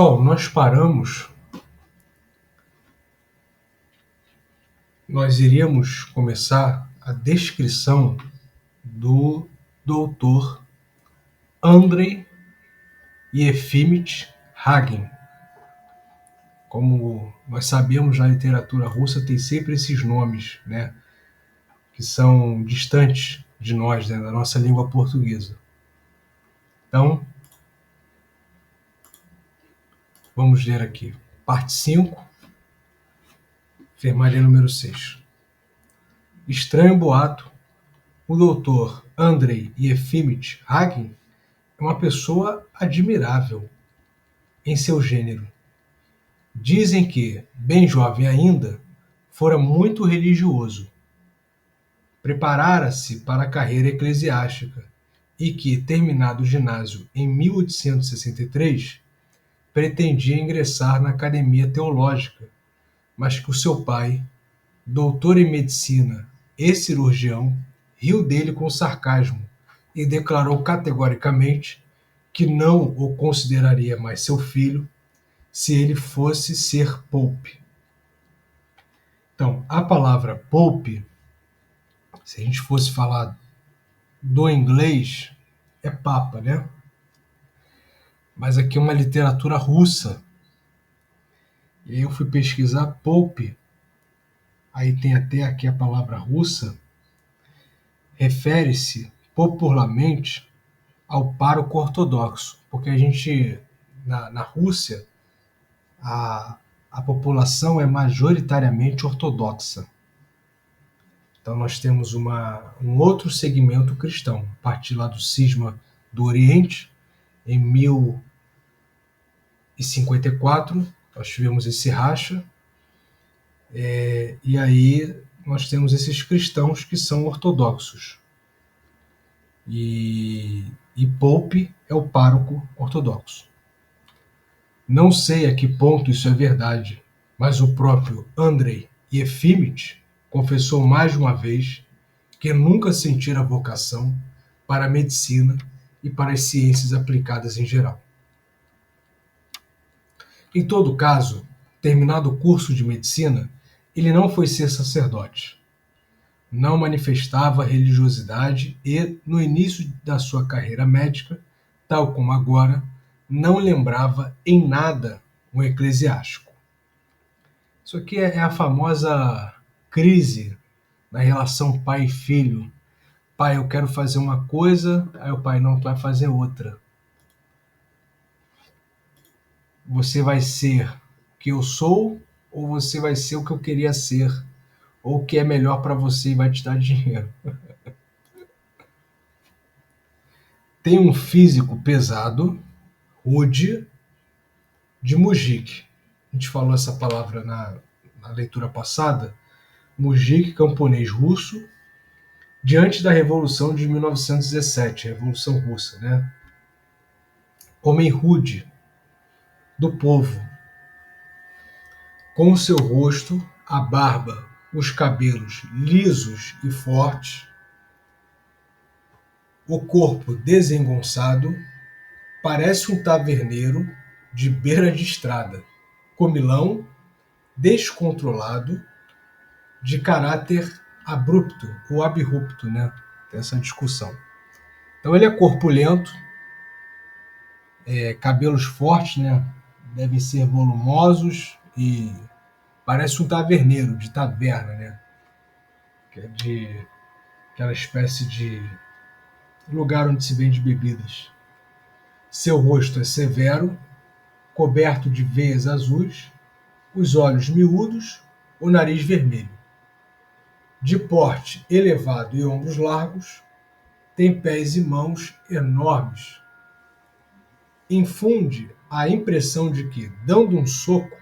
Pessoal, nós iríamos começar a descrição do Dr. Andrei Yefimich Hagin. Como nós sabemos, na literatura russa tem sempre esses nomes, né, que são distantes de nós, né, da nossa língua portuguesa. Então, vamos ler aqui. Parte 5, enfermaria número 6. Estranho boato. O Dr. Andrei Yefimich Hagin é uma pessoa admirável em seu gênero. Dizem que, bem jovem ainda, fora muito religioso. Preparara-se para a carreira eclesiástica e que, terminado o ginásio em 1863, pretendia ingressar na Academia Teológica, mas que o seu pai, doutor em medicina e cirurgião, riu dele com sarcasmo e declarou categoricamente que não o consideraria mais seu filho se ele fosse ser pope. Então, a palavra pope, se a gente fosse falar do inglês, é papa, né? Mas aqui é uma literatura russa. E aí eu fui pesquisar pope, aí tem até aqui a palavra russa, refere-se popularmente ao pároco ortodoxo, porque a gente, na Rússia, a população é majoritariamente ortodoxa. Então nós temos um outro segmento cristão, a partir lá do cisma do Oriente, em 1054, nós tivemos esse racha, e aí nós temos esses cristãos que são ortodoxos. E Pope é o pároco ortodoxo. Não sei a que ponto isso é verdade, mas o próprio Andrei Yefimich confessou mais de uma vez que nunca sentira vocação para a medicina e para as ciências aplicadas em geral. Em todo caso, terminado o curso de medicina, ele não foi ser sacerdote. Não manifestava religiosidade e, no início da sua carreira médica, tal como agora, não lembrava em nada um eclesiástico. Isso aqui é a famosa crise na relação pai e filho. Pai, eu quero fazer uma coisa, aí o pai, não, tu vai fazer outra. Você vai ser o que eu sou ou você vai ser o que eu queria ser? Ou o que é melhor para você e vai te dar dinheiro? Tem um físico pesado, rude, de mujik. A gente falou essa palavra na leitura passada. Mujik, camponês russo, diante da Revolução de 1917, a Revolução Russa, né? Homem rude, do povo, com o seu rosto, a barba, os cabelos lisos e fortes, o corpo desengonçado, parece um taverneiro de beira de estrada, comilão, descontrolado, de caráter abrupto ou abrupto, né? Tem essa discussão. Então ele é corpulento, cabelos fortes, né? Devem ser volumosos e parece um taverneiro de taverna, né? Que é de aquela espécie de lugar onde se vende bebidas. Seu rosto é severo, coberto de veias azuis, os olhos miúdos, o nariz vermelho. De porte elevado e ombros largos, tem pés e mãos enormes. Infunde a impressão de que, dando um soco,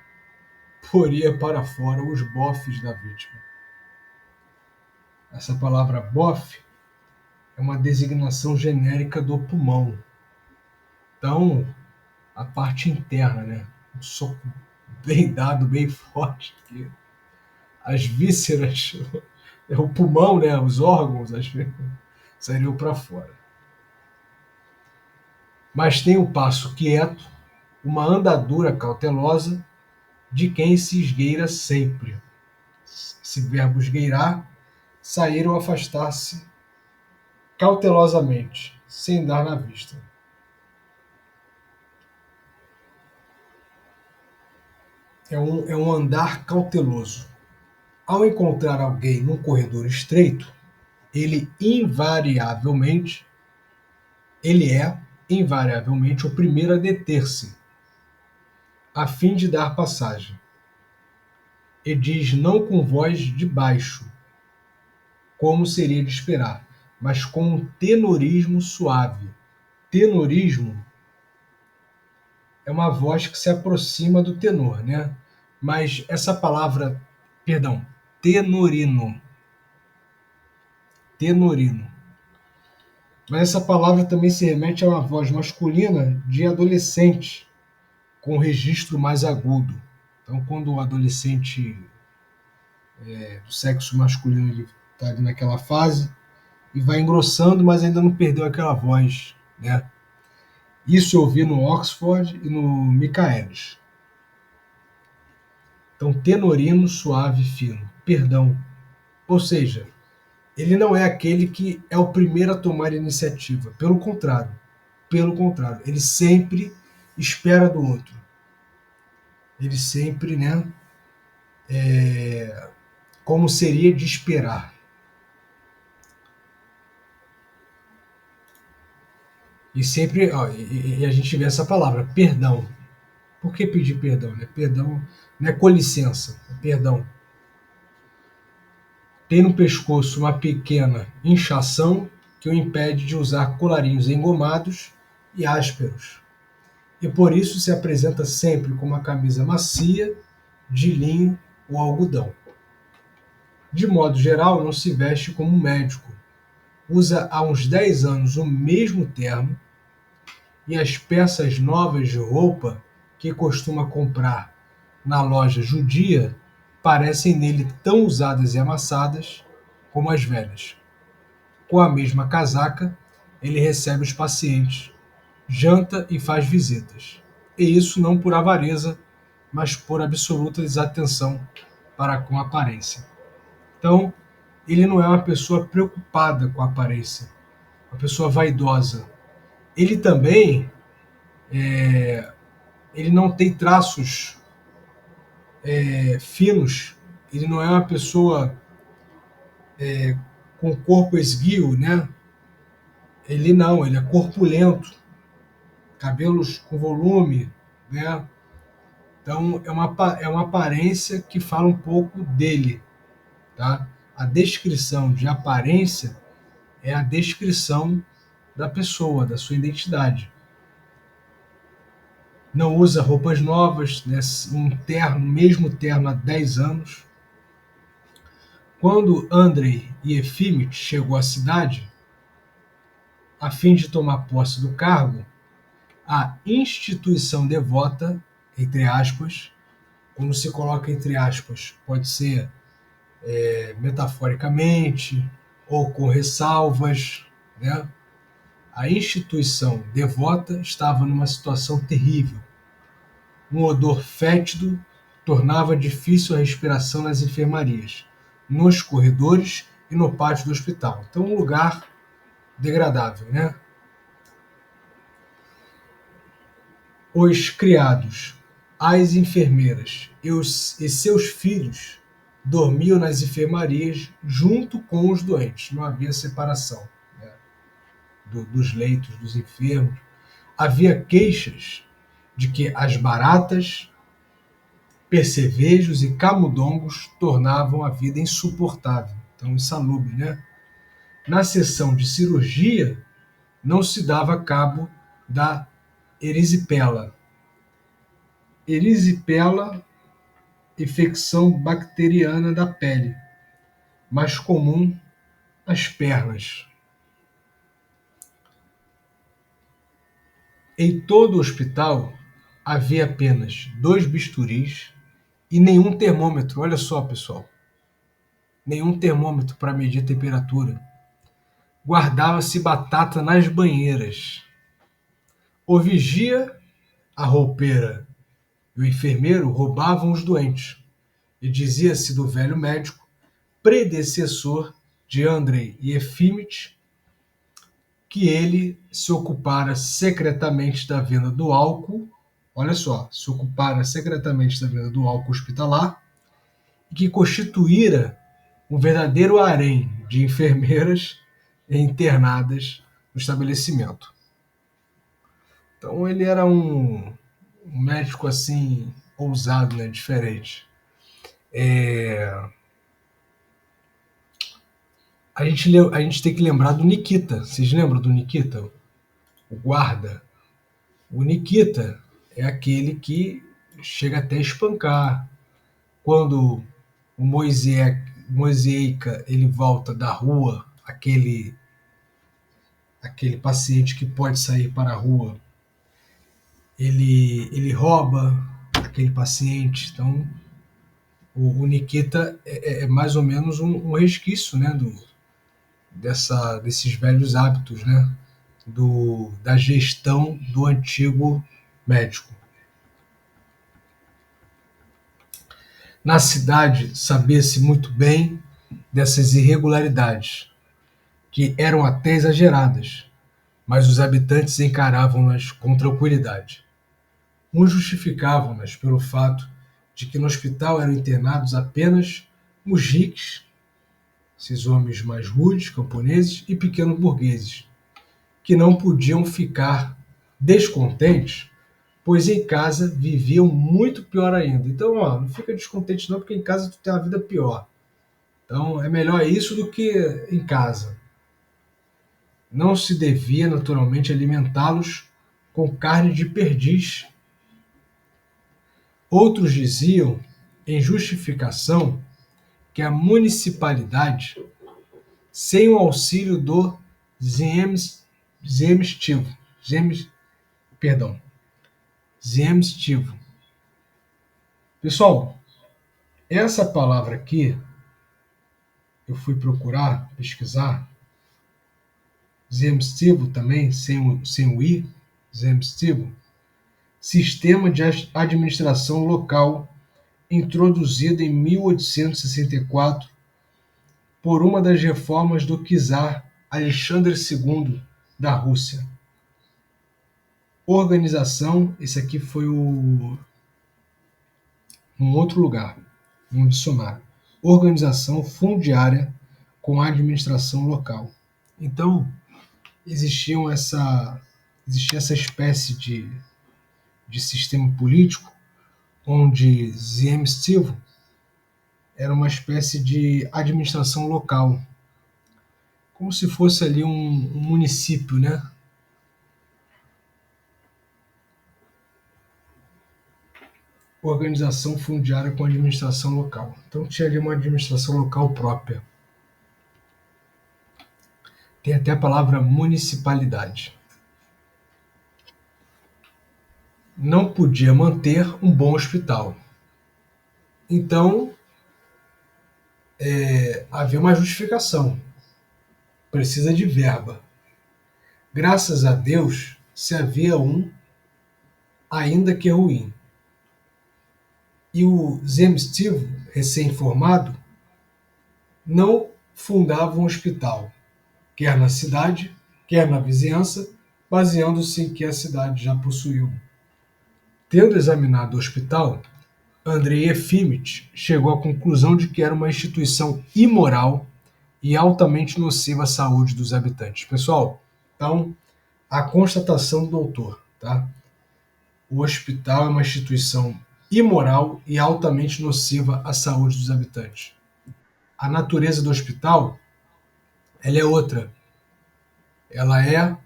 poria para fora os bofes da vítima. Essa palavra bofe é uma designação genérica do pulmão. Então, a parte interna, né? Um soco bem dado, bem forte. As vísceras, o pulmão, né? Os órgãos, sairiam para fora. Mas tem um passo quieto, uma andadura cautelosa de quem se esgueira sempre. Esse verbo esgueirar, sair ou afastar-se cautelosamente, sem dar na vista. É um andar cauteloso. Ao encontrar alguém num corredor estreito, ele é invariavelmente o primeiro a deter-se, a fim de dar passagem. E diz não com voz de baixo, como seria de esperar, mas com um tenorismo suave. Tenorismo é uma voz que se aproxima do tenor, né? Mas essa palavra, perdão, tenorino, tenorino. Mas essa palavra também se remete a uma voz masculina de adolescente, com um registro mais agudo. Então, quando o adolescente do sexo masculino ele está ali naquela fase e vai engrossando, mas ainda não perdeu aquela voz, né? Isso eu vi no Oxford e no Michaelis. Então, tenorino, suave, fino, perdão. Ou seja, ele não é aquele que é o primeiro a tomar iniciativa. Pelo contrário, ele sempre espera do outro. Ele sempre, né? Como seria de esperar. E sempre, ó, e a gente vê essa palavra, perdão. Por que pedir perdão? Né? Perdão não é com licença, é perdão. Tem no pescoço uma pequena inchação que o impede de usar colarinhos engomados e ásperos. E por isso se apresenta sempre com uma camisa macia, de linho ou algodão. De modo geral, não se veste como um médico. Usa há uns 10 anos o mesmo terno e as peças novas de roupa que costuma comprar na loja judia parecem nele tão usadas e amassadas como as velhas. Com a mesma casaca, ele recebe os pacientes, janta e faz visitas. E isso não por avareza, mas por absoluta desatenção para com a aparência. Então, ele não é uma pessoa preocupada com a aparência, uma pessoa vaidosa. Ele também ele não tem traços finos, ele não é uma pessoa com corpo esguio, né? Ele é corpulento, cabelos com volume, né? Então é uma aparência que fala um pouco dele, tá? A descrição de aparência é a descrição da pessoa, da sua identidade. Não usa roupas novas, né? Um terno, mesmo terno há 10 anos. Quando Andrei Yefimych chegou à cidade, a fim de tomar posse do cargo, a instituição devota, entre aspas, quando se coloca entre aspas, pode ser metaforicamente ou com ressalvas, né? A instituição devota estava numa situação terrível. Um odor fétido tornava difícil a respiração nas enfermarias, nos corredores e no pátio do hospital. Então, um lugar degradável, né? Os criados, as enfermeiras e seus filhos dormiam nas enfermarias junto com os doentes. Não havia separação, né, dos leitos dos enfermos. Havia queixas de que as baratas, percevejos e camundongos tornavam a vida insuportável. Então, insalubre, né? Na sessão de cirurgia, não se dava cabo da erisipela. Erisipela, infecção bacteriana da pele, mais comum nas pernas. Em todo o hospital havia apenas 2 bisturis e nenhum termômetro. Olha só, pessoal, nenhum termômetro para medir a temperatura. Guardava-se batata nas banheiras. O vigia a roupeira e o enfermeiro roubavam os doentes, e dizia-se do velho médico, predecessor de Andrei Efimych, que ele se ocupara secretamente da venda do álcool, olha só, se ocupara secretamente da venda do álcool hospitalar, e que constituíra um verdadeiro harém de enfermeiras internadas no estabelecimento. Então ele era um médico assim ousado, né, diferente. A gente tem que lembrar do Nikita. Vocês lembram do Nikita? O guarda. O Nikita é aquele que chega até a espancar. Quando o Moiseica ele volta da rua, aquele paciente que pode sair para a rua, ele rouba aquele paciente. Então, o Nikita é mais ou menos um resquício, né, desses velhos hábitos, né, da gestão do antigo médico. Na cidade, sabia-se muito bem dessas irregularidades, que eram até exageradas, mas os habitantes encaravam-nas com tranquilidade. Uns justificavam-nas pelo fato de que no hospital eram internados apenas mujiques, esses homens mais rudes, camponeses e pequenos burgueses, que não podiam ficar descontentes, pois em casa viviam muito pior ainda. Então, ó, não fica descontente não, porque em casa tu tem uma vida pior. Então, é melhor isso do que em casa. Não se devia, naturalmente, alimentá-los com carne de perdiz. Outros diziam, em justificação, que a municipalidade, sem o auxílio do Zemstivo, pessoal, essa palavra aqui, eu fui procurar, pesquisar, Zemstivo também, sem o I, Zemstivo, sistema de administração local, introduzido em 1864 por uma das reformas do czar Alexandre II da Rússia. Organização, esse aqui foi um outro lugar, um dicionário. Organização fundiária com administração local. Então, existia essa espécie de sistema político onde Zemstivo era uma espécie de administração local, como se fosse ali um município, né? Organização fundiária com administração local. Então tinha ali uma administração local própria. Tem até a palavra municipalidade. Não podia manter um bom hospital. Então, havia uma justificação. Precisa de verba. Graças a Deus, se havia um, ainda que ruim. E o Zemstivo, recém-formado, não fundava um hospital, quer na cidade, quer na vizinhança, baseando-se em que a cidade já possuiu. Tendo examinado o hospital, Andrei Efimych chegou à conclusão de que era uma instituição imoral e altamente nociva à saúde dos habitantes. Pessoal, então, a constatação do doutor, tá? O hospital é uma instituição imoral e altamente nociva à saúde dos habitantes. A natureza do hospital, ela é outra. Ela é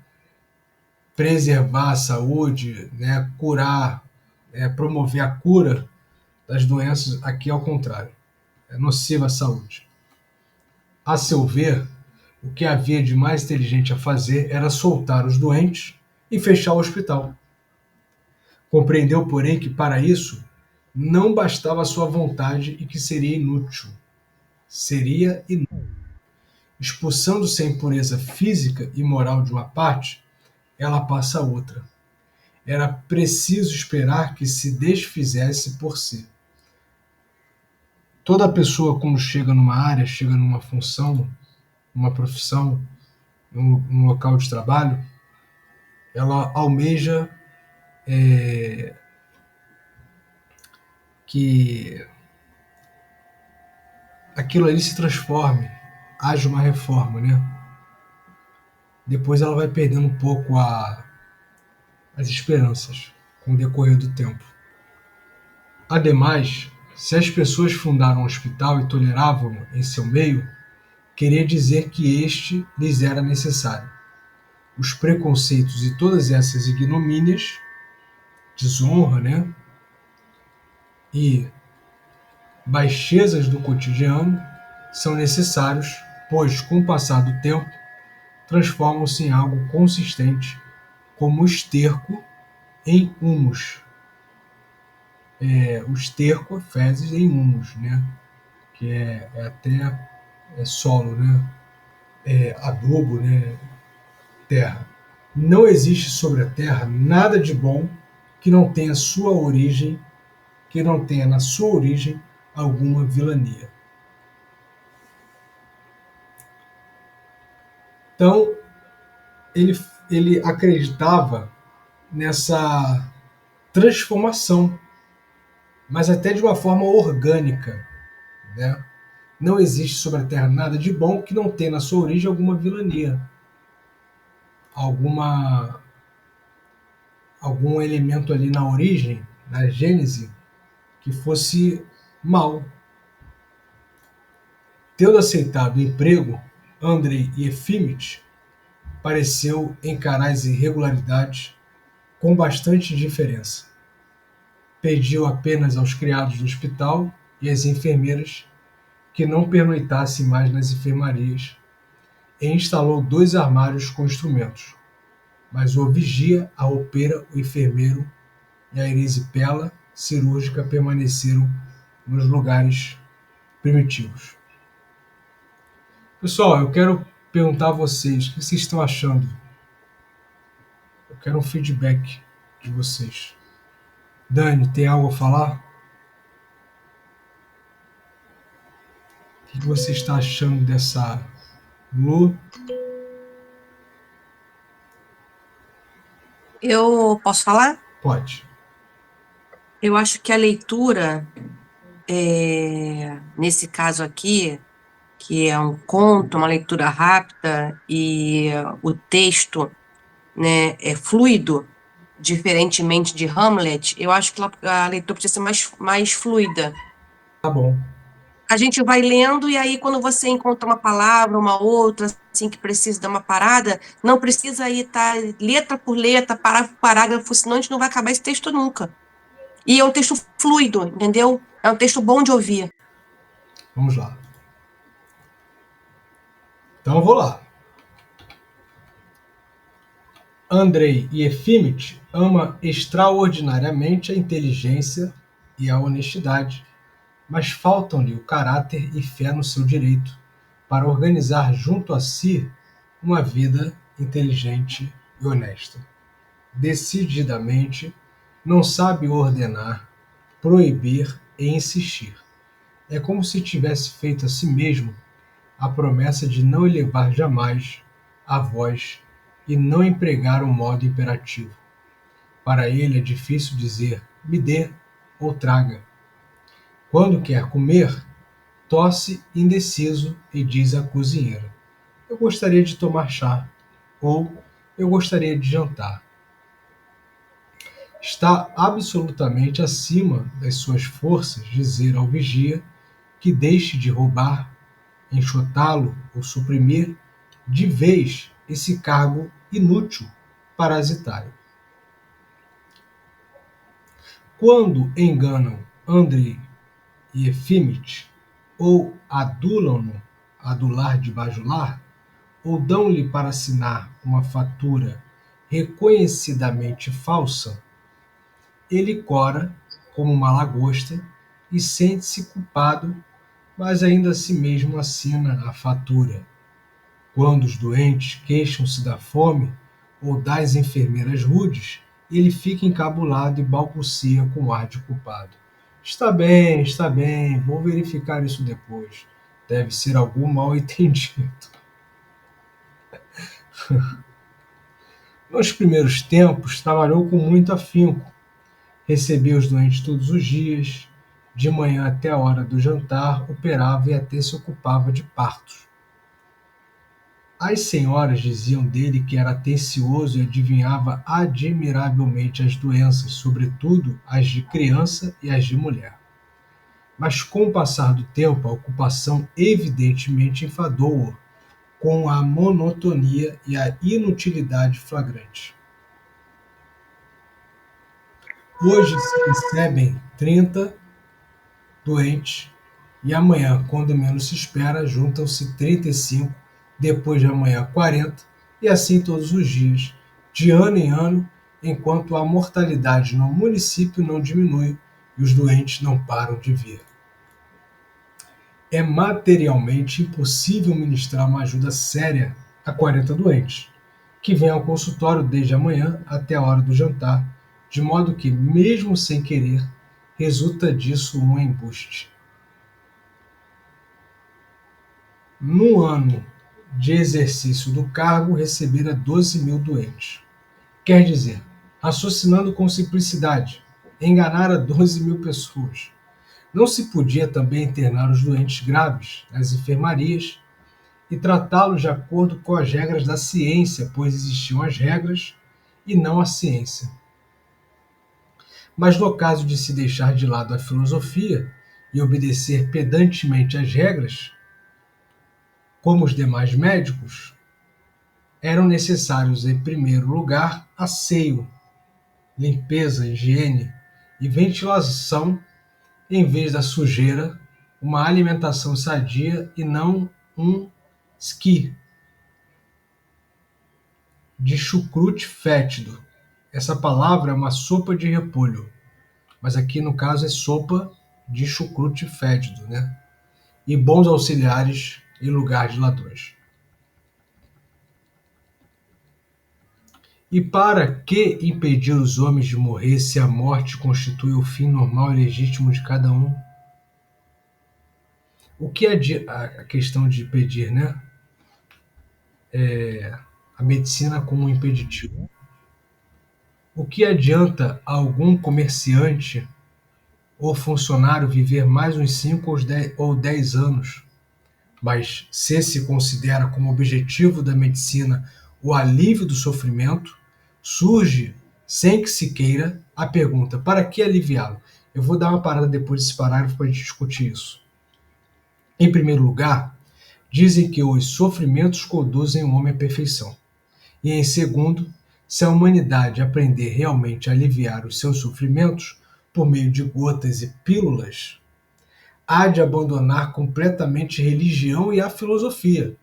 preservar a saúde, né, curar, promover a cura das doenças. Aqui ao contrário, é nociva à saúde. A seu ver, o que havia de mais inteligente a fazer era soltar os doentes e fechar o hospital. Compreendeu, porém, que para isso não bastava a sua vontade e que seria inútil. Expulsando-se a impureza física e moral de uma parte, ela passa a outra. era preciso esperar que se desfizesse por si. Toda pessoa, quando chega numa área, chega numa função, numa profissão, num local de trabalho, ela almeja que aquilo ali se transforme, haja uma reforma, né? Depois ela vai perdendo um pouco as esperanças com o decorrer do tempo. Ademais, se as pessoas fundaram um hospital e toleravam em seu meio, queria dizer que este lhes era necessário. Os preconceitos e todas essas ignomínias, desonra, né? E baixezas do cotidiano são necessários, pois, com o passar do tempo, transformam-se em algo consistente, como o esterco em humus. O esterco, fezes em humus, né? Que até solo, né? Adubo, né? Terra. Não existe sobre a terra nada de bom que não tenha sua origem, que não tenha na sua origem alguma vilania. Então, ele acreditava nessa transformação, mas até de uma forma orgânica, né? Não existe sobre a Terra nada de bom que não tenha na sua origem alguma vilania, algum elemento ali na origem, na gênese, que fosse mal. Tendo aceitado o emprego, Andrei Efimych pareceu encarar as irregularidades com bastante indiferença. Pediu apenas aos criados do hospital e às enfermeiras que não pernoitassem mais nas enfermarias e instalou 2 armários com instrumentos. Mas o vigia, a roupeira, o enfermeiro e a erisipela cirúrgica permaneceram nos lugares primitivos. Pessoal, eu quero perguntar a vocês, o que vocês estão achando? Eu quero um feedback de vocês. Dani, tem algo a falar? O que você está achando dessa Lu? Eu posso falar? Pode. Eu acho que a leitura, nesse caso aqui, que é um conto, uma leitura rápida e o texto, né, é fluido, diferentemente de Hamlet, eu acho que a leitura precisa ser mais fluida. Tá bom. A gente vai lendo e aí quando você encontra uma palavra, uma outra, assim, que precisa dar uma parada, não precisa aí estar letra por letra, parágrafo por parágrafo, senão a gente não vai acabar esse texto nunca. E é um texto fluido, entendeu? É um texto bom de ouvir. Vamos lá. Então eu vou lá. Andrei Efimych ama extraordinariamente a inteligência e a honestidade, mas faltam-lhe o caráter e fé no seu direito para organizar junto a si uma vida inteligente e honesta. Decididamente, não sabe ordenar, proibir e insistir. É como se tivesse feito a si mesmo a promessa de não elevar jamais a voz e não empregar um modo imperativo. Para ele é difícil dizer me dê ou traga. Quando quer comer, tosse indeciso e diz à cozinheira: eu gostaria de tomar chá, ou eu gostaria de jantar. Está absolutamente acima das suas forças dizer ao vigia que deixe de roubar, enxotá-lo ou suprimir de vez esse cargo inútil, parasitário. Quando enganam Andrei Efimych, ou adulam-no, adular de bajular, ou dão-lhe para assinar uma fatura reconhecidamente falsa, ele cora como uma lagosta e sente-se culpado, mas ainda a si mesmo assina a fatura. Quando os doentes queixam-se da fome ou das enfermeiras rudes, ele fica encabulado e balbucia com ar de culpado. Está bem, vou verificar isso depois. Deve ser algum mal-entendido. Nos primeiros tempos, trabalhou com muito afinco. Recebia os doentes todos os dias, de manhã até a hora do jantar, operava e até se ocupava de partos. As senhoras diziam dele que era atencioso e adivinhava admiravelmente as doenças, sobretudo as de criança e as de mulher. Mas com o passar do tempo, a ocupação evidentemente enfadou-o com a monotonia e a inutilidade flagrante. Hoje se recebem 30 doentes e amanhã, quando menos se espera, juntam-se 35, depois de amanhã 40, e assim todos os dias, de ano em ano, enquanto a mortalidade no município não diminui e os doentes não param de vir. É materialmente impossível ministrar uma ajuda séria a 40 doentes, que vêm ao consultório desde a manhã até a hora do jantar, de modo que, mesmo sem querer, resulta disso um embuste. No ano de exercício do cargo, recebera 12.000 doentes. Quer dizer, raciocinando com simplicidade, enganara 12.000 pessoas. Não se podia também internar os doentes graves nas enfermarias e tratá-los de acordo com as regras da ciência, pois existiam as regras e não a ciência. Mas no caso de se deixar de lado a filosofia e obedecer pedantemente às regras, como os demais médicos, eram necessários, em primeiro lugar, asseio, limpeza, higiene e ventilação, em vez da sujeira, uma alimentação sadia e não um esqui de chucrute fétido. Essa palavra é uma sopa de repolho, mas aqui no caso é sopa de chucrute fétido, né? E bons auxiliares em lugar de ladrões. E para que impedir os homens de morrer se a morte constitui o fim normal e legítimo de cada um? O que é a questão de impedir, né? A medicina como um impeditivo. O que adianta a algum comerciante ou funcionário viver mais uns 5 ou 10 anos, mas se considera como objetivo da medicina o alívio do sofrimento, surge, sem que se queira, a pergunta: para que aliviá-lo? Eu vou dar uma parada depois desse parágrafo para a gente discutir isso. Em primeiro lugar, dizem que os sofrimentos conduzem o homem à perfeição. E em segundo, se a humanidade aprender realmente a aliviar os seus sofrimentos por meio de gotas e pílulas, há de abandonar completamente religião e a filosofia,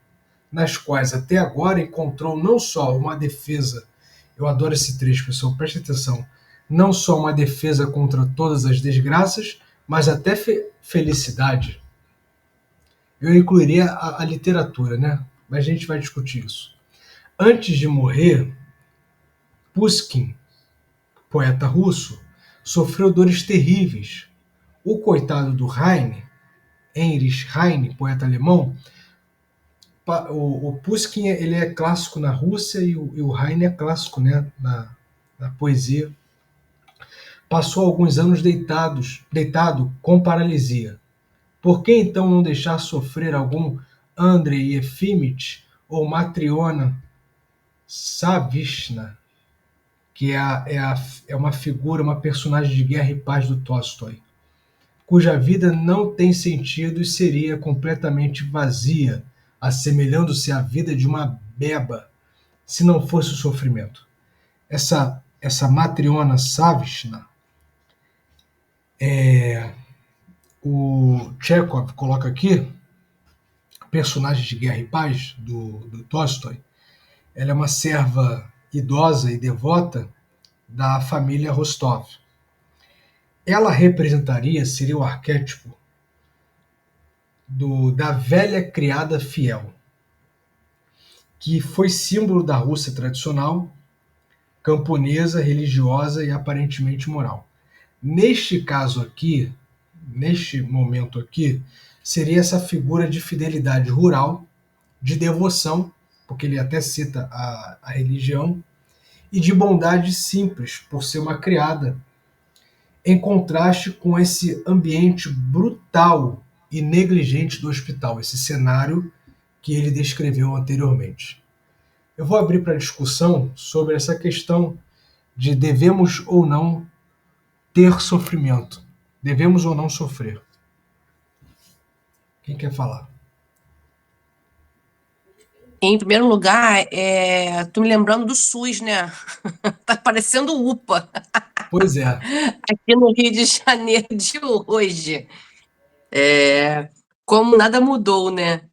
nas quais até agora encontrou não só uma defesa, eu adoro esse trecho, pessoal, preste atenção, não só uma defesa contra todas as desgraças, mas até felicidade. Eu incluiria a literatura, né? Mas a gente vai discutir isso. Antes de morrer, Pushkin, poeta russo, sofreu dores terríveis. O coitado do Heine, Heinrich Heine, poeta alemão, o Pushkin ele é clássico na Rússia e o Heine é clássico, né, na poesia. Passou alguns anos deitado com paralisia. Por que então não deixar sofrer algum Andrei Efimich ou Matriona Savishna, que é uma figura, uma personagem de Guerra e Paz do Tolstói, cuja vida não tem sentido e seria completamente vazia, assemelhando-se à vida de uma beba, se não fosse o sofrimento. Essa Matriona Savishna, o Chekhov coloca aqui, personagem de Guerra e Paz do Tolstói, ela é uma serva idosa e devota da família Rostov. Ela seria o arquétipo da velha criada fiel, que foi símbolo da Rússia tradicional camponesa, religiosa e aparentemente moral. Neste caso aqui, neste momento aqui, seria essa figura de fidelidade rural, de devoção, porque ele até cita a religião, e de bondade simples, por ser uma criada, em contraste com esse ambiente brutal e negligente do hospital, esse cenário que ele descreveu anteriormente. Eu vou abrir para discussão sobre essa questão de devemos ou não ter sofrimento. Devemos ou não sofrer. Quem quer falar? Em primeiro lugar, tô me lembrando do SUS, né? Tá parecendo UPA Pois é, aqui no Rio de Janeiro de hoje. Como nada mudou, né?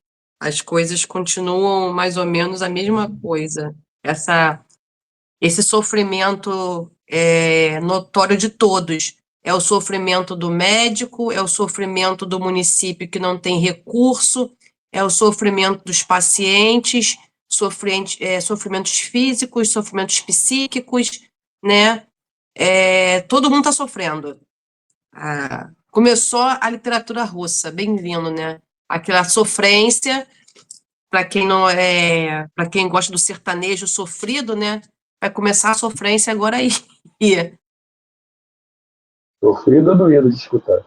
As coisas continuam mais ou menos a mesma coisa. Esse sofrimento é notório de todos. É o sofrimento do médico, é o sofrimento do município que não tem recurso, é o sofrimento dos pacientes, sofrimentos físicos, sofrimentos psíquicos, né? Todo mundo está sofrendo. Começou a literatura russa, bem-vindo, né? Aquela sofrência, para quem não para quem gosta do sertanejo sofrido, né? Vai começar a sofrência agora aí. Sofrido ou doído de escutar?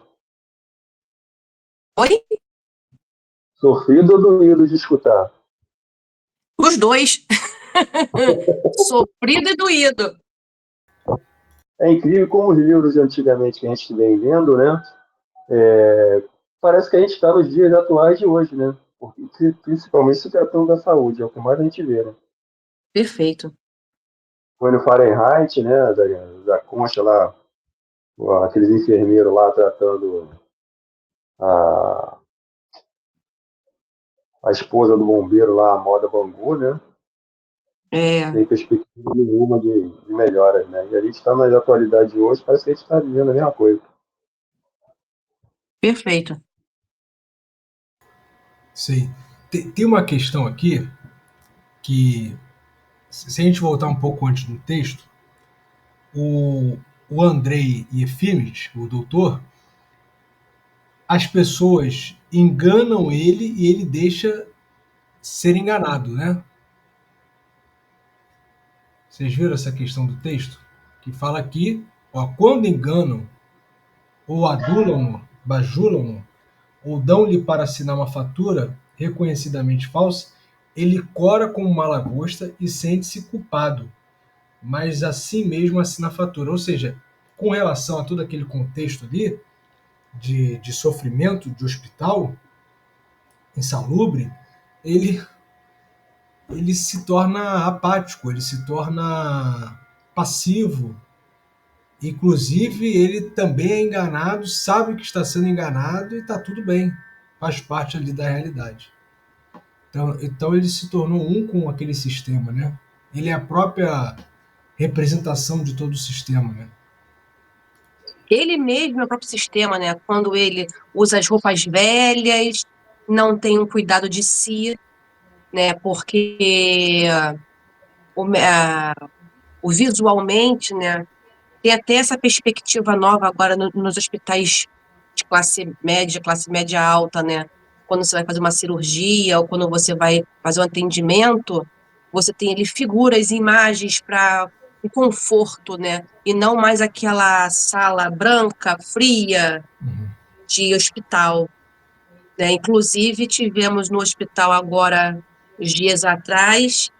Oi? Sofrido ou doído de escutar? Os dois. Sofrido e doído. É incrível como os livros de antigamente que a gente vem vendo, né? Parece que a gente está nos dias atuais de hoje, né? Porque, principalmente se tratando da saúde, é o que mais a gente vê, né? Perfeito. Foi no Fahrenheit, né? Da concha lá, aqueles enfermeiros lá tratando a, a esposa do bombeiro lá, a Moda Bangu, né? É, Sem perspectiva nenhuma de melhoras, né? E a gente está na atualidade de hoje, parece que a gente está vivendo a mesma coisa. perfeito. sim. Tem uma questão aqui que, se a gente voltar um pouco antes no texto, o, o Andrei Yefimich, o doutor, as pessoas enganam ele e ele deixa ser enganado, né? Vocês viram essa questão do texto? Que fala aqui, ó, quando enganam, ou adulam-no, bajulam-no, ou dão-lhe para assinar uma fatura reconhecidamente falsa, ele cora como uma lagosta e sente-se culpado, mas assim mesmo assina a fatura. Ou seja, com relação a todo aquele contexto ali de sofrimento de hospital insalubre, ele, ele se torna apático, ele se torna passivo. Inclusive, ele também é enganado, sabe que está sendo enganado e está tudo bem, faz parte ali da realidade. Então ele se tornou um com aquele sistema, né? Ele é a própria representação de todo o sistema, né? Ele mesmo é o próprio sistema, né? Quando ele usa as roupas velhas, não tem um cuidado de si, né? Porque o, a- o visualmente, né? Tem até essa perspectiva nova agora nos hospitais de classe média alta, né? Quando você vai fazer uma cirurgia ou quando você vai fazer um atendimento, você tem ali figuras e imagens para o conforto, né? E não mais aquela sala branca, fria Uhum. de hospital, né? Inclusive, tivemos no hospital agora, uns dias atrás,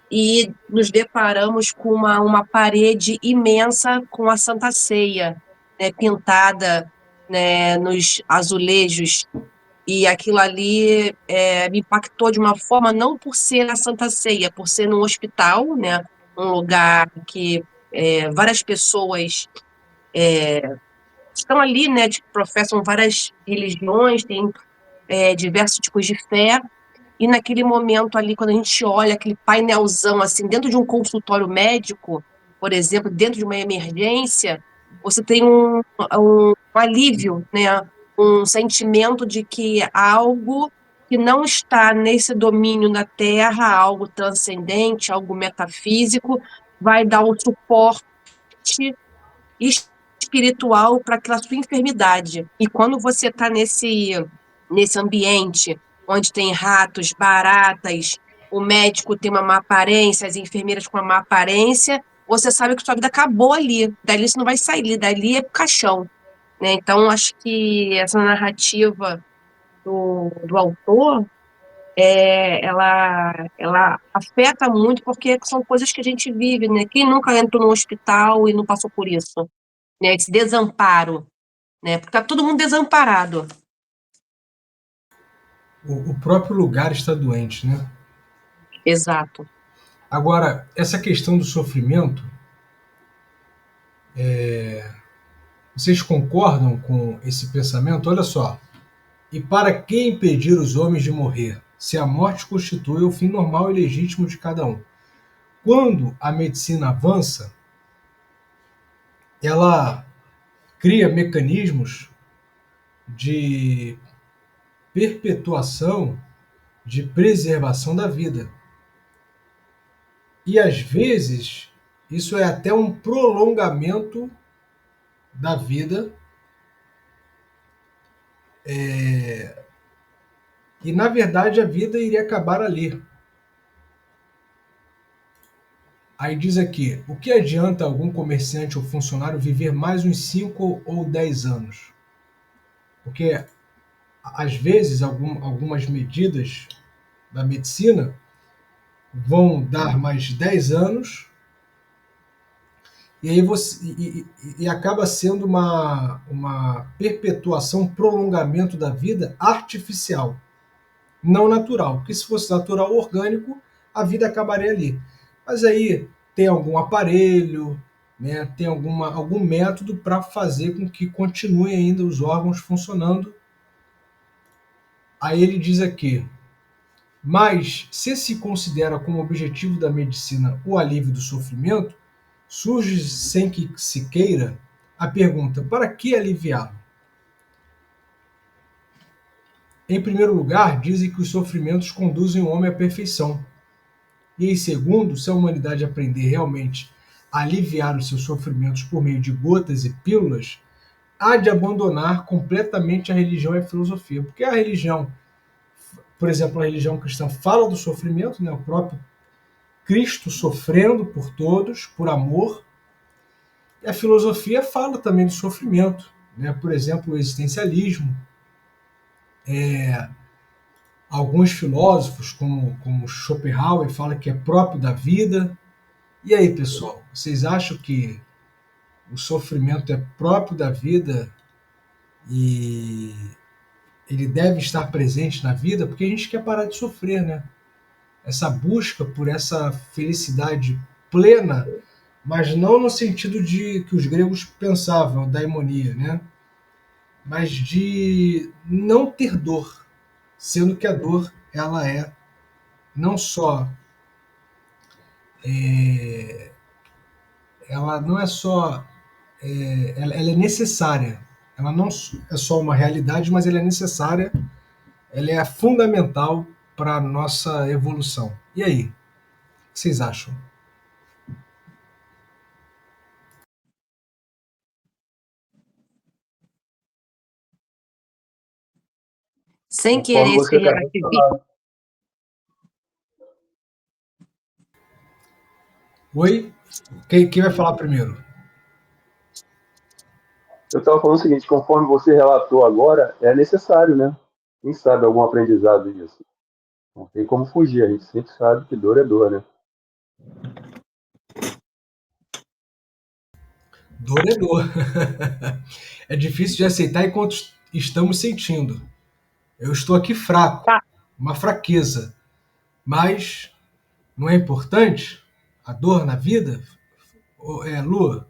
e nos deparamos com uma parede imensa com a Santa Ceia, né, pintada, né, nos azulejos, e aquilo ali me impactou de uma forma, não por ser a Santa Ceia, por ser num hospital, né, um lugar que várias pessoas estão ali, né, professam várias religiões, têm diversos tipos de fé, e naquele momento ali, quando a gente olha aquele painelzão assim, dentro de um consultório médico, por exemplo, dentro de uma emergência, você tem um alívio, né? Um sentimento de que algo que não está nesse domínio da Terra, algo transcendente, algo metafísico, vai dar o suporte espiritual para aquela sua enfermidade. E quando você está nesse ambiente onde tem ratos, baratas, o médico tem uma má aparência, as enfermeiras com uma má aparência, você sabe que sua vida acabou ali. Dali você não vai sair, dali é pro caixão, né? Então, acho que essa narrativa do autor, ela afeta muito, porque são coisas que a gente vive, né? Quem nunca entrou no hospital e não passou por isso? Né? Esse desamparo, né? Porque tá todo mundo desamparado. O próprio lugar está doente, né? Exato. Agora, essa questão do sofrimento, vocês concordam com esse pensamento? Olha só. E para que impedir os homens de morrer, se a morte constitui o fim normal e legítimo de cada um? Quando a medicina avança, ela cria mecanismos de perpetuação, de preservação da vida. E às vezes isso é até um prolongamento da vida. E na verdade a vida iria acabar ali. Aí diz aqui: o que adianta algum comerciante ou funcionário viver mais uns 5 ou 10 anos? Porque às vezes algumas medidas da medicina vão dar mais 10 anos e aí e acaba sendo uma perpetuação, um prolongamento da vida artificial, não natural. Porque se fosse natural, orgânico, a vida acabaria ali. Mas aí tem algum aparelho, né, tem algum método para fazer com que continuem ainda os órgãos funcionando. Aí ele diz aqui: mas se se considera como objetivo da medicina o alívio do sofrimento, surge sem que se queira a pergunta: para que aliviá-lo? Em primeiro lugar, dizem que os sofrimentos conduzem o homem à perfeição. E em segundo, se a humanidade aprender realmente a aliviar os seus sofrimentos por meio de gotas e pílulas, há de abandonar completamente a religião e a filosofia. Porque a religião, por exemplo, a religião cristã fala do sofrimento, né? O próprio Cristo sofrendo por todos, por amor, e a filosofia fala também do sofrimento, né? Por exemplo, o existencialismo. Alguns filósofos, como Schopenhauer, falam que é próprio da vida. E aí, pessoal, vocês acham que o sofrimento é próprio da vida e ele deve estar presente na vida? Porque a gente quer parar de sofrer, né? Essa busca por essa felicidade plena, mas não no sentido de que os gregos pensavam, daimonia, né? Mas de não ter dor, sendo que a dor ela é não só ela não é só ela é necessária. Ela não é só uma realidade, mas ela é necessária, ela é fundamental para a nossa evolução. E aí, o que vocês acham? Sem Conforme querer você ser acabou de ativista. falar. Oi? Quem vai falar primeiro? Eu estava falando o seguinte, conforme você relatou agora, é necessário, né? Quem sabe algum aprendizado disso? Não tem como fugir, a gente sempre sabe que dor é dor, né? Dor é dor. É difícil de aceitar enquanto estamos sentindo. Eu estou aqui fraco, Tá. uma fraqueza. Mas não é importante a dor na vida? Lua?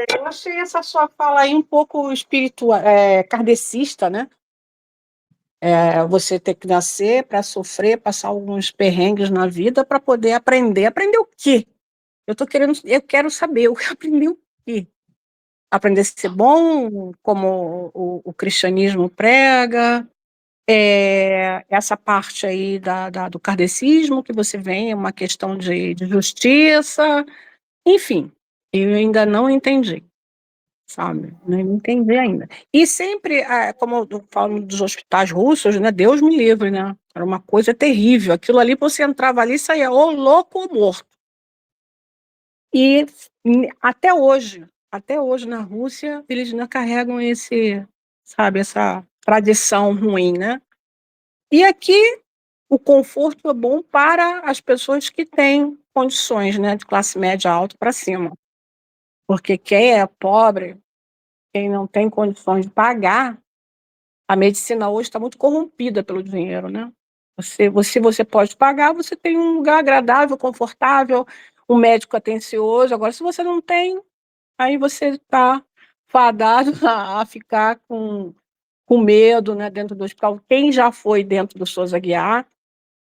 Eu achei essa sua fala aí um pouco espiritual, kardecista, né? Você ter que nascer para sofrer, passar alguns perrengues na vida para poder aprender. Aprender o quê? Eu quero saber, eu quero aprender o quê? Aprender a ser bom, como o cristianismo prega, essa parte aí do kardecismo que você vem, é uma questão de justiça, enfim, eu ainda não entendi, sabe? Não entendi ainda. E sempre, como eu falo dos hospitais russos, né? Deus me livre, né? Era uma coisa terrível. Aquilo ali, você entrava ali e saía ou louco ou morto. E até hoje na Rússia, eles ainda carregam sabe, essa tradição ruim, né? E aqui o conforto é bom para as pessoas que têm condições, né, de classe média alta para cima. Porque quem é pobre, quem não tem condições de pagar, a medicina hoje está muito corrompida pelo dinheiro, né? Você pode pagar, você tem um lugar agradável, confortável, um médico atencioso. Agora, se você não tem, aí você está fadado a ficar com medo, né, dentro do hospital. Quem já foi dentro do Souza Aguiar,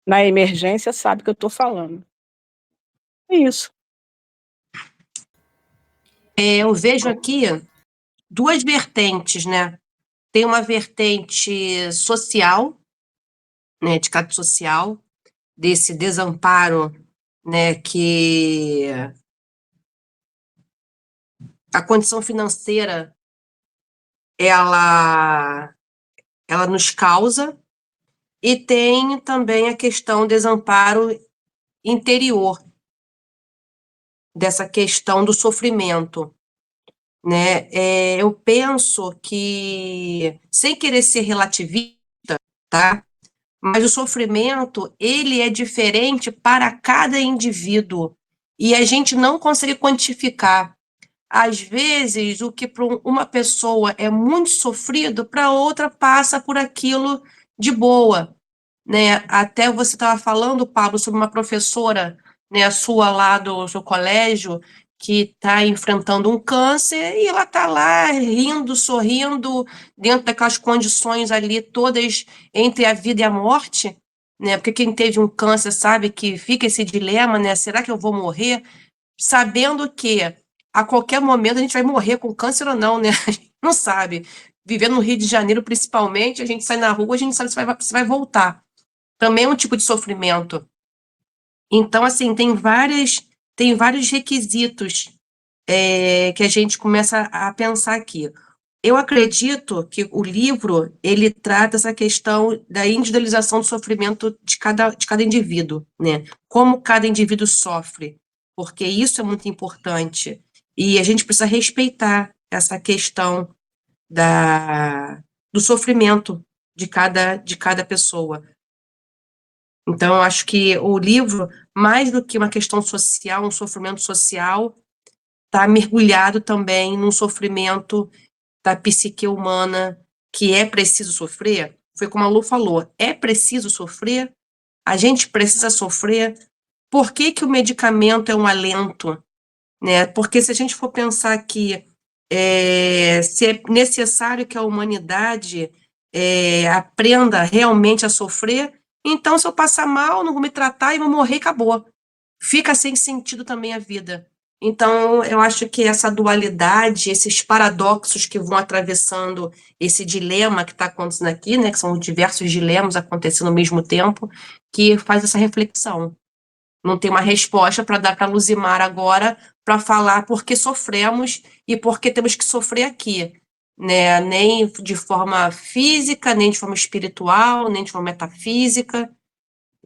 na emergência, sabe o que eu estou falando. É isso. Eu vejo aqui duas vertentes, né? Tem uma vertente social, né, de caráter social, desse desamparo, né, que a condição financeira ela nos causa, e tem também a questão do desamparo interior, dessa questão do sofrimento, né? Eu penso que, sem querer ser relativista, tá? Mas o sofrimento, ele é diferente para cada indivíduo, e a gente não consegue quantificar. Às vezes, o que para uma pessoa é muito sofrido, para outra passa por aquilo de boa, né? Até você estava falando, Pablo, sobre uma professora, né, sua lá do seu colégio, que está enfrentando um câncer, e ela está lá rindo, sorrindo, dentro daquelas condições ali todas entre a vida e a morte, né? Porque quem teve um câncer sabe que fica esse dilema, né? Será que eu vou morrer? Sabendo que a qualquer momento a gente vai morrer com câncer ou não, né? A gente não sabe. Vivendo no Rio de Janeiro, principalmente, a gente sai na rua, a gente sabe se vai voltar. Também é um tipo de sofrimento. Então, assim, tem vários requisitos que a gente começa a pensar aqui. Eu acredito que o livro, ele trata essa questão da individualização do sofrimento de cada indivíduo, né? Como cada indivíduo sofre, porque isso é muito importante. E a gente precisa respeitar essa questão do sofrimento de cada pessoa. Então, eu acho que o livro, mais do que uma questão social, um sofrimento social, está mergulhado também num sofrimento da psique humana, que é preciso sofrer. Foi como a Lu falou, é preciso sofrer? A gente precisa sofrer? Por que que o medicamento é um alento, né? Porque se a gente for pensar que se é necessário que a humanidade aprenda realmente a sofrer, então se eu passar mal, não vou me tratar e vou morrer e acabou. Fica sem sentido também a vida. Então, eu acho que essa dualidade, esses paradoxos que vão atravessando esse dilema que está acontecendo aqui, né, que são diversos dilemas acontecendo ao mesmo tempo, que faz essa reflexão. Não tem uma resposta para dar para a Luzimar agora, para falar por que sofremos e por que temos que sofrer aqui, né? Nem de forma física, nem de forma espiritual, nem de forma metafísica,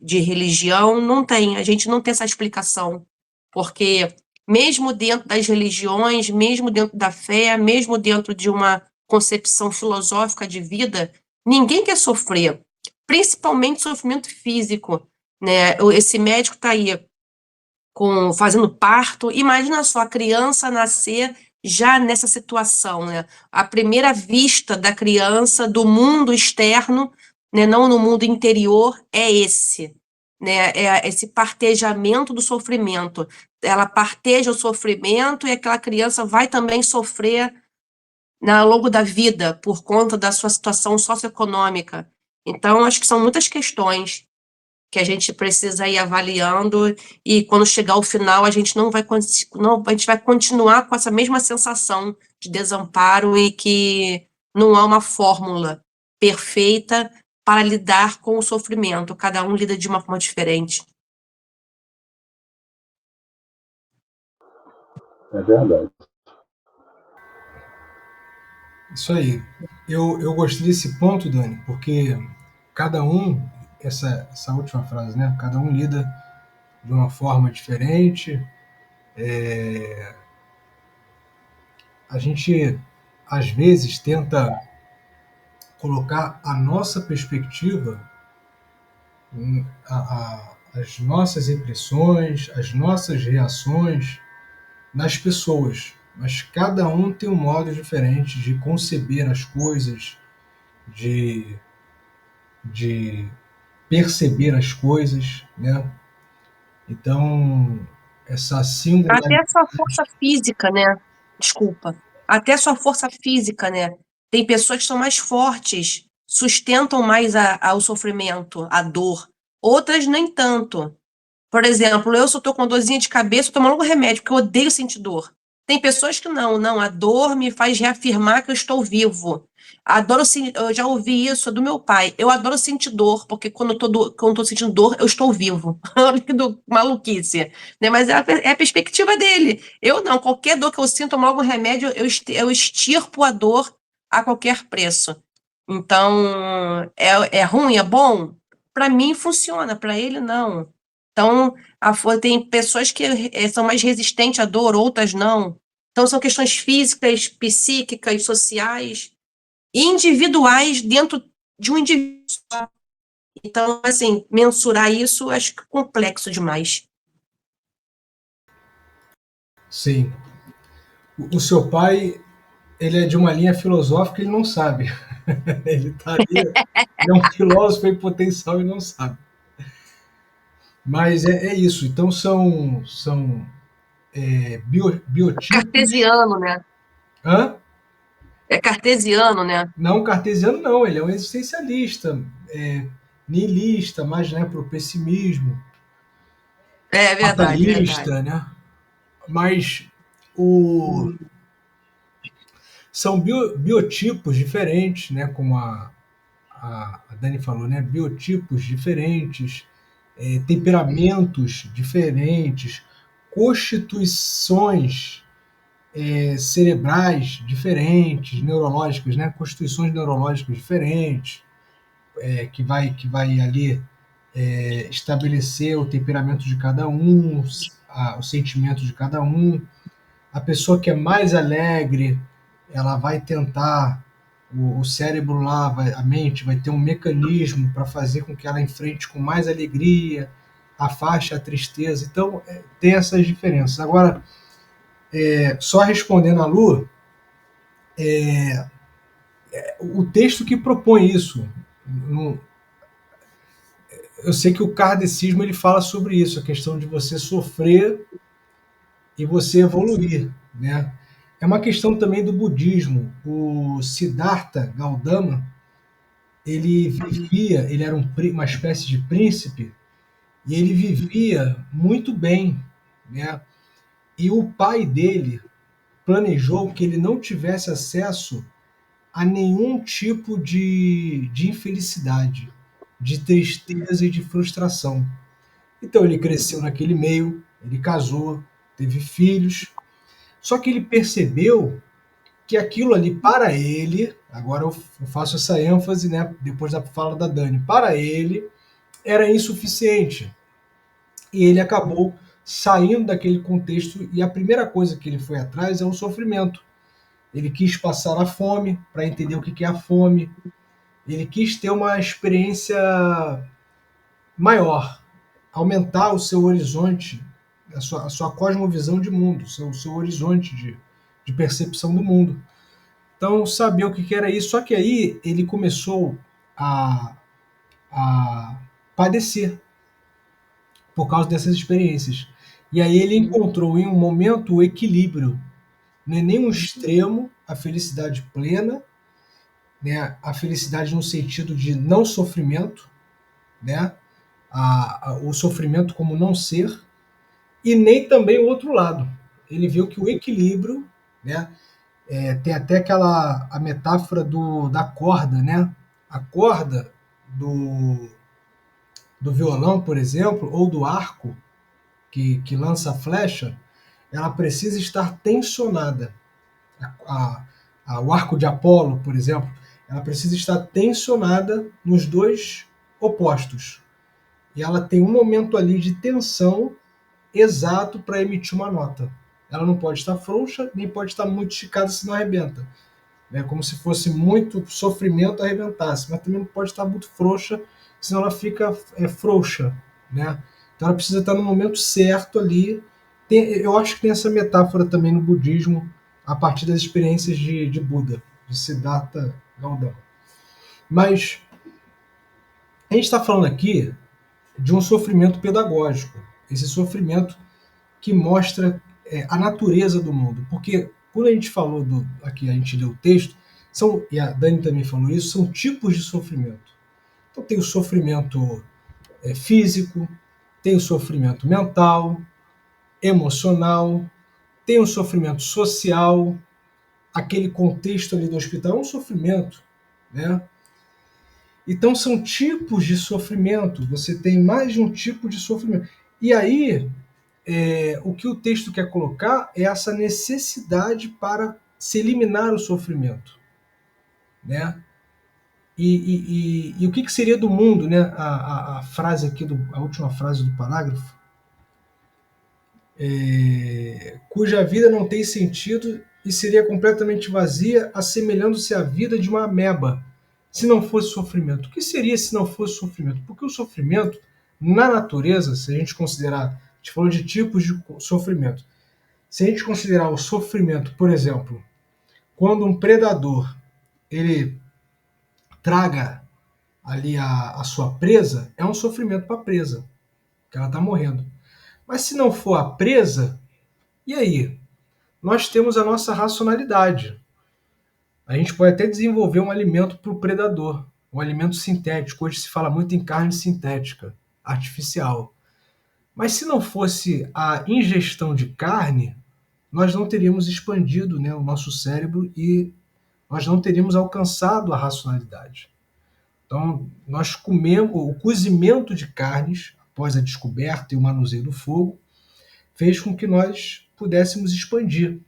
de religião, não tem. A gente não tem essa explicação, porque mesmo dentro das religiões, mesmo dentro da fé, mesmo dentro de uma concepção filosófica de vida, ninguém quer sofrer, principalmente sofrimento físico, né? Esse médico está aí fazendo parto, imagina só a criança nascer já nessa situação, né? A primeira vista da criança do mundo externo, né, não no mundo interior, é esse, né? É esse partejamento do sofrimento. Ela parteja o sofrimento e aquela criança vai também sofrer ao longo da vida por conta da sua situação socioeconômica. Então, acho que são muitas questões que a gente precisa ir avaliando, e quando chegar ao final a gente a gente vai continuar com essa mesma sensação de desamparo, e que não há uma fórmula perfeita para lidar com o sofrimento. Cada um lida de uma forma diferente. É verdade. Isso aí. Eu gostei desse ponto, Dani, porque cada um, essa última frase, né? Cada um lida de uma forma diferente. A gente, às vezes, tenta colocar a nossa perspectiva, as nossas impressões, as nossas reações nas pessoas. Mas cada um tem um modo diferente de conceber as coisas, de, de perceber as coisas, né? Então, essa Até singularidade. a sua força física, né? Desculpa. Até a sua força física, né? Tem pessoas que são mais fortes, sustentam mais o sofrimento, a dor. Outras nem tanto. Por exemplo, eu só tô com dorzinha de cabeça, eu tomo logo remédio, porque eu odeio sentir dor. Tem pessoas que não, a dor me faz reafirmar que eu estou vivo. Eu já ouvi isso do meu pai. Eu adoro sentir dor, porque quando eu tô sentindo dor, eu estou vivo. Olha que maluquice, né? Mas é a perspectiva dele. Eu não, qualquer dor que eu sinto, eu tomo logo um remédio, eu extirpo a dor a qualquer preço. Então, é ruim, é bom? Para mim funciona, para ele não. Então, tem pessoas que são mais resistentes à dor, outras não. Então, são questões físicas, psíquicas, sociais e individuais dentro de um indivíduo só. Então, assim, mensurar isso acho que é complexo demais. Sim. O seu pai, ele é de uma linha filosófica, ele não sabe. Ele tá ali, ele é um filósofo em potencial e não sabe. Mas é isso. Então são biotipos. Cartesiano, né? Hã? É cartesiano, né? Não, cartesiano não, ele é um existencialista, niilista, mais, né, para o pessimismo, É verdade, verdade. fatalista, né? Mas o, são biotipos diferentes, né? Como a Dani falou, né? Biotipos diferentes, temperamentos diferentes, constituições cerebrais diferentes, neurológicas, né? Constituições neurológicas diferentes, que vai ali estabelecer o temperamento de cada um, o sentimento de cada um. A pessoa que é mais alegre, ela vai tentar, o cérebro lá, a mente vai ter um mecanismo para fazer com que ela enfrente com mais alegria, afaste a tristeza. Então, tem essas diferenças. Agora, só respondendo a Lu, o texto que propõe isso, eu sei que o kardecismo ele fala sobre isso, a questão de você sofrer e você evoluir, né? É uma questão também do budismo. O Siddhartha Gautama, ele era uma espécie de príncipe e ele vivia muito bem, né? E o pai dele planejou que ele não tivesse acesso a nenhum tipo de infelicidade, de tristeza e de frustração. Então ele cresceu naquele meio, ele casou, teve filhos, só que ele percebeu que aquilo ali para ele, agora eu faço essa ênfase, né, depois da fala da Dani, para ele era insuficiente. E ele acabou saindo daquele contexto e a primeira coisa que ele foi atrás é o sofrimento. Ele quis passar a fome para entender o que é a fome. Ele quis ter uma experiência maior, aumentar o seu horizonte, a sua cosmovisão de mundo, o seu horizonte de percepção do mundo. Então, sabia o que era isso, só que aí ele começou a, a padecer por causa dessas experiências. E aí ele encontrou em um momento o equilíbrio, não é nem um extremo, a felicidade plena, né? A felicidade no sentido de não sofrimento, né? O sofrimento como não ser, e nem também o outro lado. Ele viu que o equilíbrio, né? Tem até a metáfora da corda, né? A corda do violão, por exemplo, ou do arco que lança a flecha, ela precisa estar tensionada. O arco de Apolo, por exemplo, ela precisa estar tensionada nos dois opostos. E ela tem um momento ali de tensão exato para emitir uma nota. Ela não pode estar frouxa, nem pode estar muito esticada, senão arrebenta. É como se fosse muito sofrimento arrebentasse, mas também não pode estar muito frouxa, senão ela fica frouxa, né? Então ela precisa estar no momento certo ali. Eu acho que tem essa metáfora também no budismo, a partir das experiências de Buda, de Siddhartha Gautama. Mas a gente está falando aqui de um sofrimento pedagógico, esse sofrimento que mostra a natureza do mundo. Porque quando a gente falou aqui, a gente leu o texto, e a Dani também falou isso, são tipos de sofrimento. Então tem o sofrimento físico, tem o sofrimento mental, emocional, tem o sofrimento social, aquele contexto ali do hospital é um sofrimento, né? Então são tipos de sofrimento, você tem mais de um tipo de sofrimento. E aí, o que o texto quer colocar é essa necessidade para se eliminar o sofrimento, né? E o que seria do mundo, né? A frase aqui, a última frase do parágrafo, cuja vida não tem sentido e seria completamente vazia, assemelhando-se à vida de uma ameba, se não fosse sofrimento. O que seria se não fosse sofrimento? Porque o sofrimento, na natureza, se a gente considerar, a gente falou de tipos de sofrimento, se a gente considerar o sofrimento, por exemplo, quando um predador ele traga ali a sua presa, é um sofrimento para a presa, que ela está morrendo. Mas se não for a presa, e aí? Nós temos a nossa racionalidade. A gente pode até desenvolver um alimento para o predador, um alimento sintético. Hoje se fala muito em carne sintética, artificial. Mas se não fosse a ingestão de carne, nós não teríamos expandido, né, o nosso cérebro e nós não teríamos alcançado a racionalidade. Então, nós comemos o cozimento de carnes, após a descoberta e o manuseio do fogo, fez com que nós pudéssemos expandir.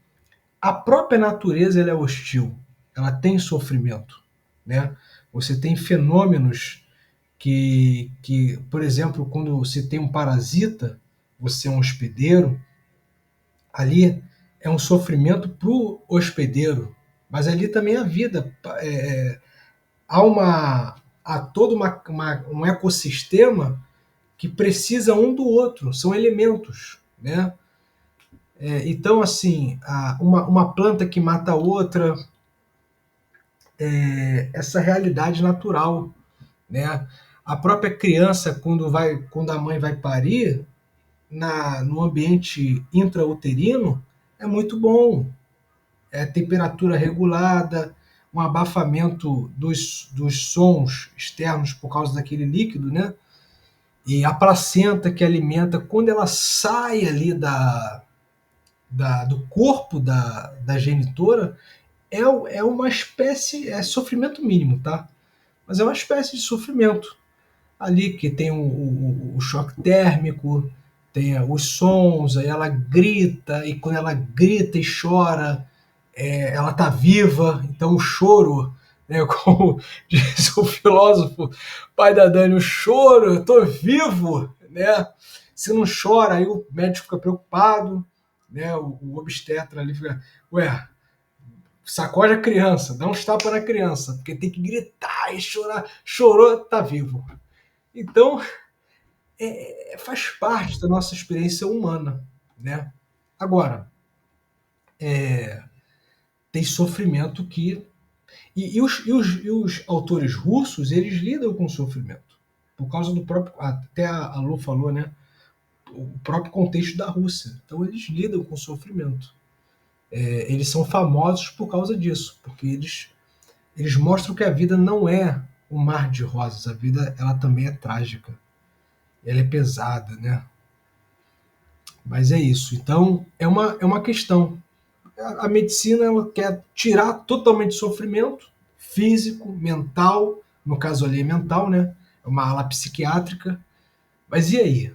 A própria natureza ela é hostil, ela tem sofrimento, né? Você tem fenômenos por exemplo, quando você tem um parasita, você é um hospedeiro, ali é um sofrimento para o hospedeiro, mas ali também é a vida. Há todo um ecossistema que precisa um do outro, são elementos, né? Então, assim, uma planta que mata a outra, essa realidade natural, né? A própria criança, quando a mãe vai parir, no ambiente intrauterino, é muito bom. Temperatura regulada, um abafamento dos sons externos por causa daquele líquido, né? E a placenta que alimenta, quando ela sai ali do corpo da genitora, é uma espécie, é sofrimento mínimo, tá? Mas é uma espécie de sofrimento. Ali que tem o choque térmico, tem os sons, aí ela grita, e quando ela grita e chora, ela está viva, então o choro, né, como diz o filósofo pai da Dani, o choro, eu estou vivo, né? Se não chora, aí o médico fica preocupado, né? O obstetra ali fica, sacode a criança, dá uns tapas na criança, porque tem que gritar e chorar, chorou, está vivo. Então, faz parte da nossa experiência humana, né? Agora, tem sofrimento que... E os autores russos, eles lidam com sofrimento. Por causa do próprio... Até a Lu falou, né? O próprio contexto da Rússia. Então, eles lidam com sofrimento. Eles são famosos por causa disso, porque eles mostram que a vida não é um mar de rosas. A vida, ela também é trágica. Ela é pesada, né? Mas é isso. Então, é uma questão. A medicina ela quer tirar totalmente o sofrimento físico, mental, no caso ali é mental, né? É uma ala psiquiátrica. Mas e aí?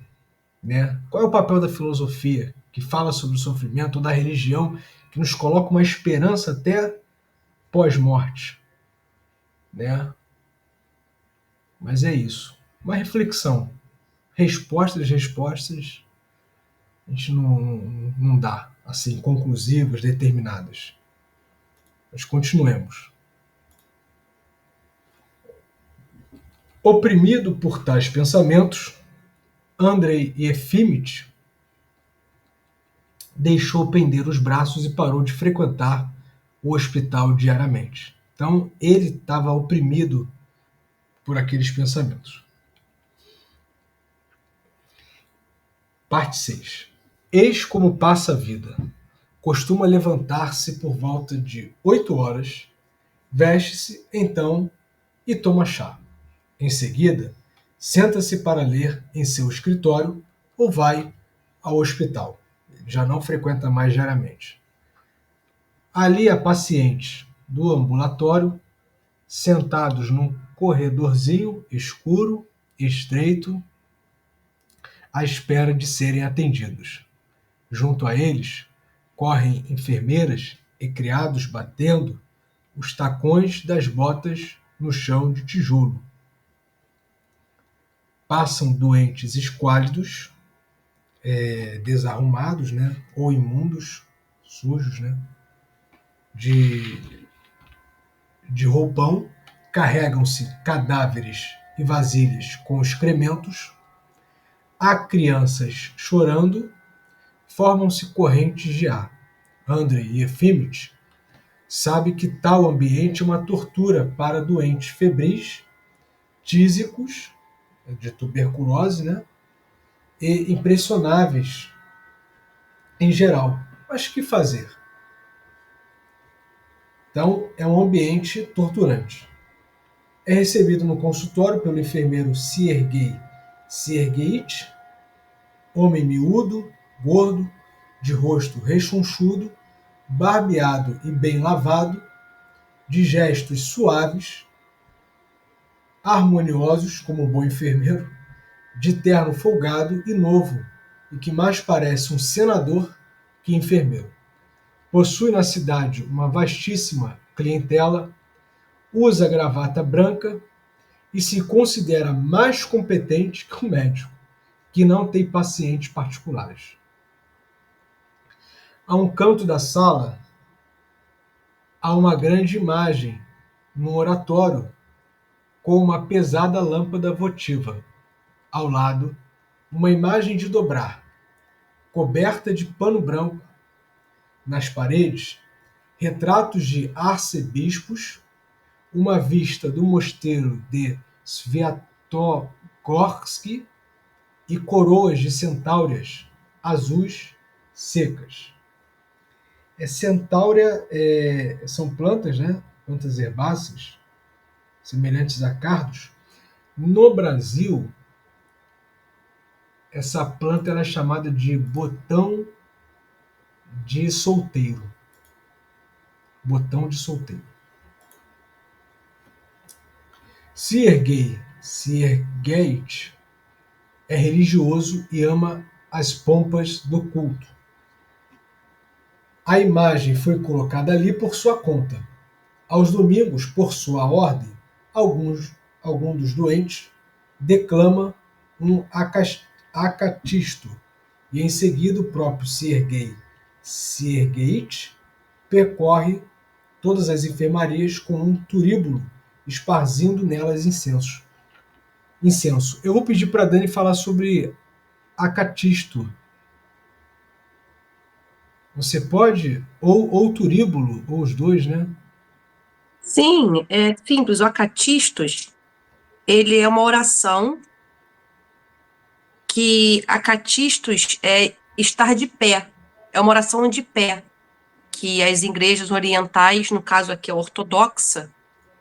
Né? Qual é o papel da filosofia que fala sobre o sofrimento, ou da religião que nos coloca uma esperança até pós-morte? Né? Mas é isso. Uma reflexão. Respostas, a gente não dá, assim, conclusivas, determinadas. Mas continuemos. Oprimido por tais pensamentos, Andrei Jefimych deixou pender os braços e parou de frequentar o hospital diariamente. Então, ele estava oprimido por aqueles pensamentos. Parte 6. Eis como passa a vida. Costuma levantar-se por volta de 8 horas, veste-se, então, e toma chá. Em seguida, senta-se para ler em seu escritório ou vai ao hospital. Já não frequenta mais diariamente. Ali há pacientes do ambulatório, sentados num corredorzinho escuro, estreito, à espera de serem atendidos. Junto a eles, correm enfermeiras e criados batendo os tacões das botas no chão de tijolo. Passam doentes esquálidos, desarrumados, né, ou imundos, sujos, né, de roupão, carregam-se cadáveres e vasilhas com excrementos, há crianças chorando, formam-se correntes de ar. Andrei Jefimych sabe que tal ambiente é uma tortura para doentes febris, tísicos, de tuberculose, né, e impressionáveis em geral. Mas que fazer? Então, é um ambiente torturante. É recebido no consultório pelo enfermeiro Sergei Sergeich, homem miúdo, gordo, de rosto rechonchudo, barbeado e bem lavado, de gestos suaves, harmoniosos como um bom enfermeiro, de terno folgado e novo, e que mais parece um senador que enfermeiro. Possui na cidade uma vastíssima clientela, usa gravata branca e se considera mais competente que um médico, que não tem pacientes particulares. A um canto da sala há uma grande imagem num oratório com uma pesada lâmpada votiva. Ao lado, uma imagem de dobrar, coberta de pano branco. Nas paredes, retratos de arcebispos, uma vista do mosteiro de Sviatogorsk e coroas de centáureas azuis secas. Centáurea são plantas, né? Plantas herbáceas, semelhantes a cardos. No Brasil, essa planta ela é chamada de botão de solteiro. Botão de solteiro. Sergei Sergeich é religioso e ama as pompas do culto. A imagem foi colocada ali por sua conta. Aos domingos, por sua ordem, algum dos doentes declama um acatisto e em seguida o próprio Sergei Sergeich percorre todas as enfermarias com um turíbulo, esparzindo nelas incenso. Eu vou pedir para a Dani falar sobre acatisto. Você pode? Ou turíbulo, ou os dois, né? Sim, é simples. O acatistos, ele é uma oração que acatistos é estar de pé. É uma oração de pé, que as igrejas orientais, no caso aqui a ortodoxa,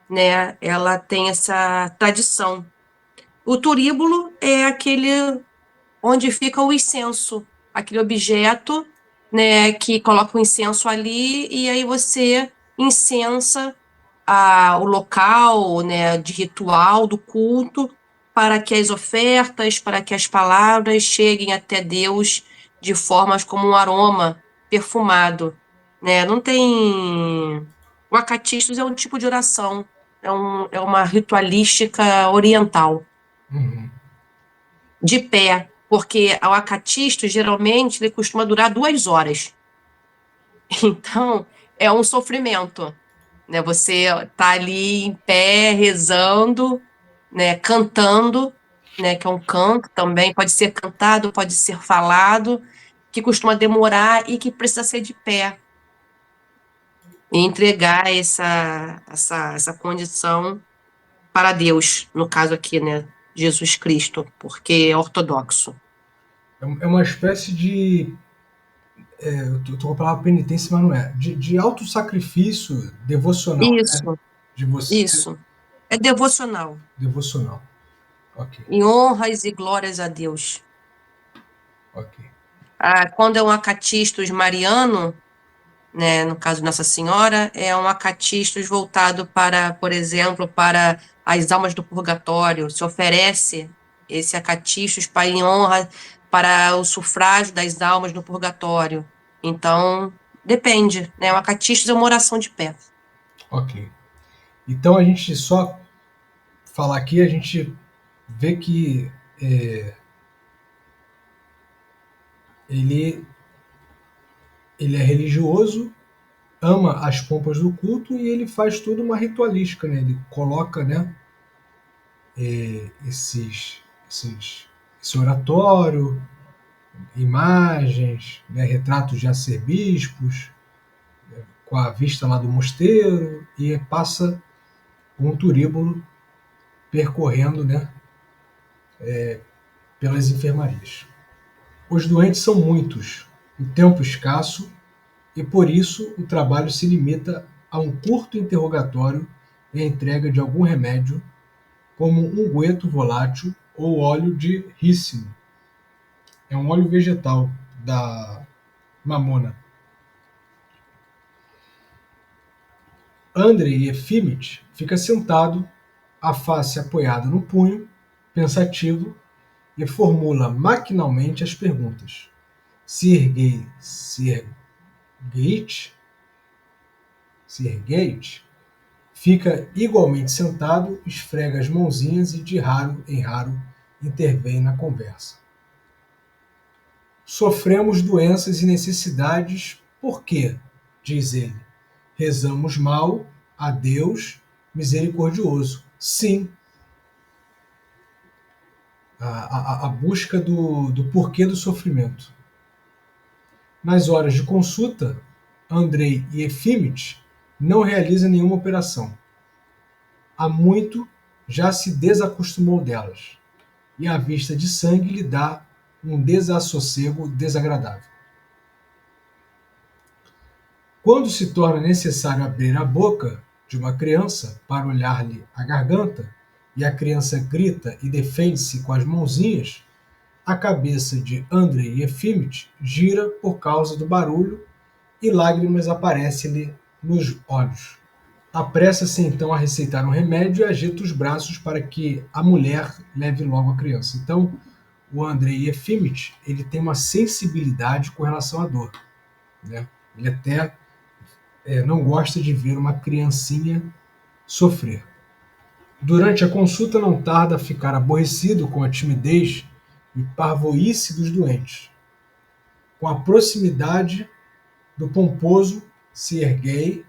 né, ela tem essa tradição. O turíbulo é aquele onde fica o incenso, aquele objeto, né, que coloca o incenso ali e aí você incensa o local, né, de ritual do culto, para que as ofertas, para que as palavras cheguem até Deus de formas como um aroma perfumado, né? Não tem... O acatistos é um tipo de oração, é uma ritualística oriental, Uhum. de pé, porque o acatisto, geralmente, ele costuma durar 2 horas. Então, é um sofrimento, né? Você tá ali em pé, rezando, né? Cantando, né? Que é um canto também, pode ser cantado, pode ser falado, que costuma demorar e que precisa ser de pé. E entregar essa condição para Deus, no caso aqui, né? Jesus Cristo, porque é ortodoxo. É uma espécie de. Eu tô com a palavra penitência, mas não é. De autossacrifício devocional, né? Isso, De você. isso. É devocional, Devocional. Ok, em honras e glórias a Deus. ok. Quando é um acatistus mariano, né, no caso Nossa Senhora, é um acatistus voltado para, por exemplo, para as almas do purgatório. Se oferece esse acatistus para em honra para o sufrágio das almas no purgatório. Então, depende, né? O acatistus é uma oração de pé. Ok. Então a gente só falar aqui, a gente vê que ele, ele é religioso, ama as pompas do culto e ele faz toda uma ritualística, né? Ele coloca, né, esse oratório, imagens, né, retratos de arcebispos, com a vista lá do mosteiro, e passa um turíbulo percorrendo, né, pelas enfermarias. Os doentes são muitos, o tempo escasso, e por isso o trabalho se limita a um curto interrogatório e a entrega de algum remédio, como um unguento volátil ou óleo de rícino. É um óleo vegetal da mamona. Andrei Efimit fica sentado, a face apoiada no punho, pensativo, e formula maquinalmente as perguntas. Sirgeit fica igualmente sentado, esfrega as mãozinhas e de raro em raro intervém na conversa. Sofremos doenças e necessidades porque, diz ele, rezamos mal a Deus misericordioso. Sim, a busca do porquê do sofrimento. Nas horas de consulta, Andrei Efimit não realiza nenhuma operação. Há muito já se desacostumou delas, e a vista de sangue lhe dá um desassossego desagradável. Quando se torna necessário abrir a boca de uma criança para olhar-lhe a garganta, e a criança grita e defende-se com as mãozinhas, a cabeça de Andrei Efimit gira por causa do barulho e lágrimas aparecem-lhe nos olhos. Apressa-se então a receitar um remédio e agita os braços para que a mulher leve logo a criança. Então, o Andrei Efimit, ele tem uma sensibilidade com relação à dor, né? Ele até não gosta de ver uma criancinha sofrer. Durante a consulta não tarda a ficar aborrecido com a timidez e parvoíce dos doentes. Com a proximidade do pomposo Sirgeit,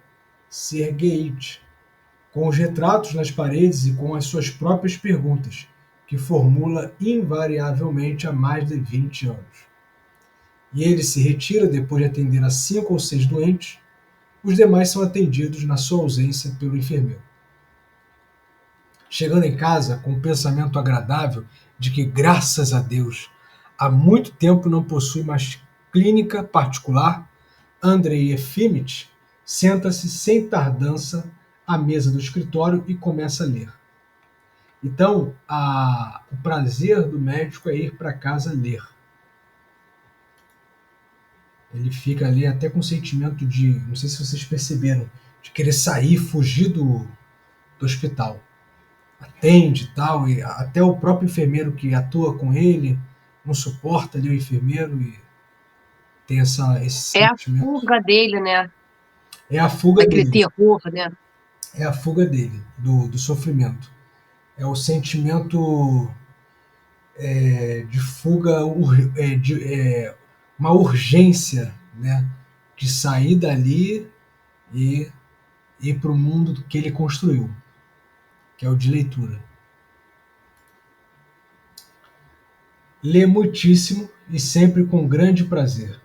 com os retratos nas paredes e com as suas próprias perguntas, que formula invariavelmente há mais de 20 anos. E ele se retira depois de atender a 5 ou 6 doentes, os demais são atendidos na sua ausência pelo enfermeiro. Chegando em casa com um pensamento agradável de que, graças a Deus, há muito tempo não possui mais clínica particular, Andrei Efimit senta-se sem tardança à mesa do escritório e começa a ler. Então, o prazer do médico é ir para casa ler. Ele fica ali até com sentimento de, não sei se vocês perceberam, de querer sair, fugir do hospital. Atende e tal, e até o próprio enfermeiro que atua com ele não suporta ali o enfermeiro e tem esse É a sentimento. fuga dele, né? É a fuga Aquele dele, terror, né? é a fuga dele, do sofrimento. É o sentimento de fuga, uma urgência, né, de sair dali e ir para o mundo que ele construiu, que é o de leitura. Lê muitíssimo e sempre com grande prazer.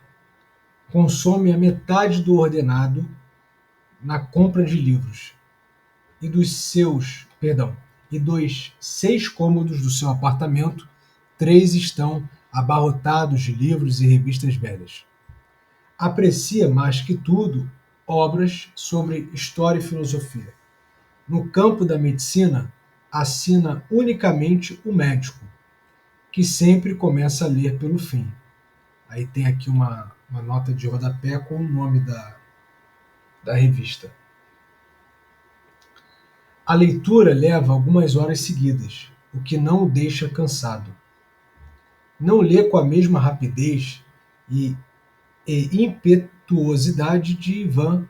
Consome a metade do ordenado na compra de livros e e dos 6 cômodos do seu apartamento, 3 estão abarrotados de livros e revistas velhas. Aprecia mais que tudo obras sobre história e filosofia. No campo da medicina, assina unicamente o médico, que sempre começa a ler pelo fim. Aí tem aqui uma nota de rodapé com o nome da revista. A leitura leva algumas horas seguidas, o que não o deixa cansado. Não lê com a mesma rapidez e impetuosidade de Ivan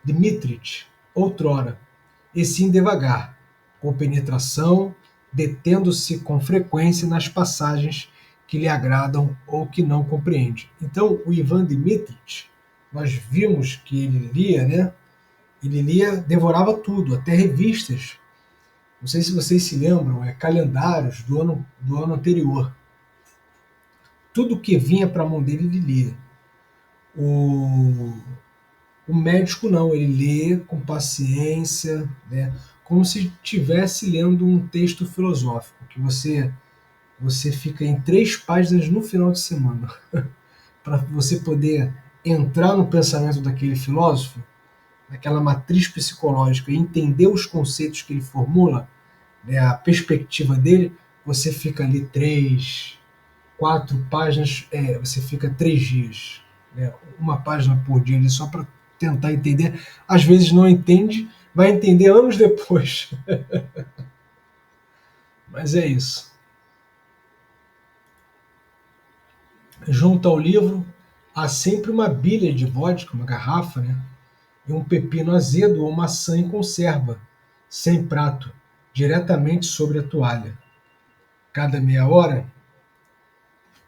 Dmitrich, outrora, e sim devagar, com penetração, detendo-se com frequência nas passagens que lhe agradam ou que não compreende. Então, o Ivan Dmitrich, nós vimos que ele lia, né? Ele lia, devorava tudo, até revistas. Não sei se vocês se lembram, calendários do ano anterior. Tudo que vinha para a mão dele, ele lia. O médico não, ele lê com paciência, né? Como se estivesse lendo um texto filosófico, que você fica em 3 páginas no final de semana, para você poder entrar no pensamento daquele filósofo, naquela matriz psicológica, e entender os conceitos que ele formula, né, a perspectiva dele, você fica ali 3, 4 páginas, você fica 3 dias, né, uma página por dia ali só para tentar entender. Às vezes não entende, vai entender anos depois. Mas é isso. Junto ao livro, há sempre uma bilha de vodka, uma garrafa, né? E um pepino azedo ou maçã em conserva, sem prato, diretamente sobre a toalha. Cada meia hora,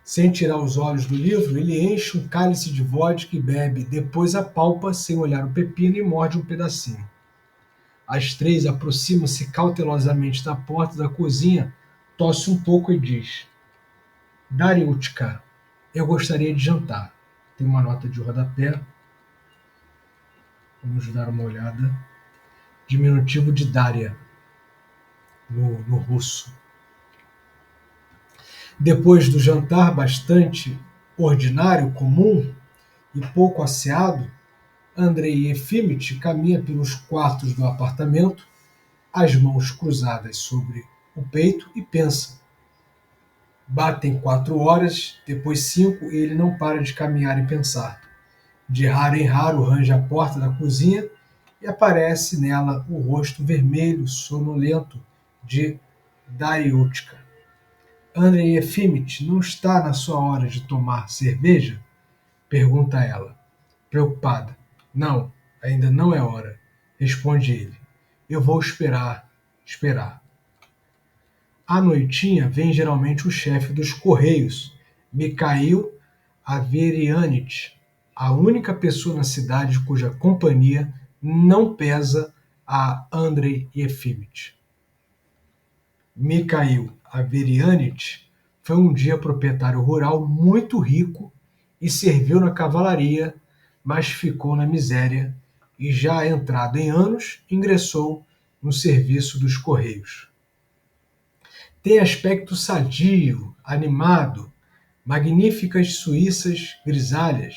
sem tirar os olhos do livro, ele enche um cálice de vodka e bebe, depois apalpa sem olhar o pepino e morde um pedacinho. Às 3, aproxima-se cautelosamente da porta da cozinha, tosse um pouco e diz: Dariutka, eu gostaria de jantar. Tem uma nota de rodapé. Vamos dar uma olhada. Diminutivo de Daria, no russo. Depois do jantar bastante ordinário, comum e pouco asseado, Andrei Efimych caminha pelos quartos do apartamento, as mãos cruzadas sobre o peito e pensa. Batem 4 horas, depois 5 e ele não para de caminhar e pensar. De raro em raro range a porta da cozinha e aparece nela o rosto vermelho, sonolento de Dariutka. Andrei Efimych não está na sua hora de tomar cerveja? Pergunta ela, preocupada. Não, ainda não é hora, responde ele. Eu vou esperar. À noitinha vem geralmente o chefe dos Correios, Mikhail Averyanitch, a única pessoa na cidade cuja companhia não pesa a Andrei Efimych. Mikhail Averyanitch foi um dia proprietário rural muito rico e serviu na cavalaria, mas ficou na miséria e, já entrado em anos, ingressou no serviço dos Correios. Tem aspecto sadio, animado, magníficas suíças grisalhas,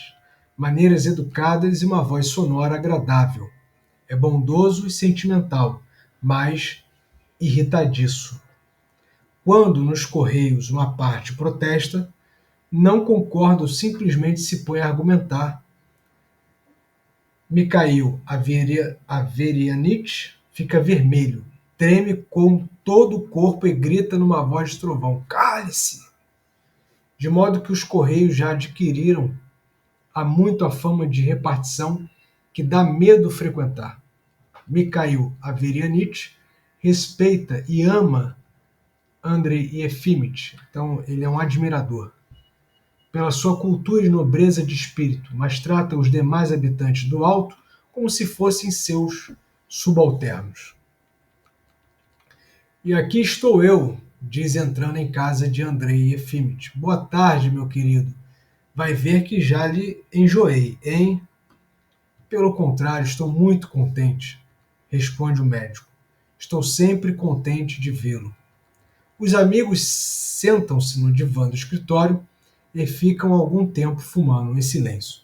maneiras educadas e uma voz sonora agradável. É bondoso e sentimental, mas irritadiço. Quando nos Correios uma parte protesta, não concorda ou simplesmente se põe a argumentar. Mikhail Averyanitch fica vermelho, treme com todo o corpo e grita numa voz de trovão: "Cale-se!" De modo que os Correios já adquiriram há muito a fama de repartição que dá medo frequentar. Mikhail Averyanitch respeita e ama Andrei Efimych, então ele é um admirador, pela sua cultura e nobreza de espírito, mas trata os demais habitantes do Alto como se fossem seus subalternos. E aqui estou eu, diz entrando em casa de Andrei Efimych. Boa tarde, meu querido. Vai ver que já lhe enjoei, hein? Pelo contrário, estou muito contente, responde o médico. Estou sempre contente de vê-lo. Os amigos sentam-se no divã do escritório e ficam algum tempo fumando em silêncio.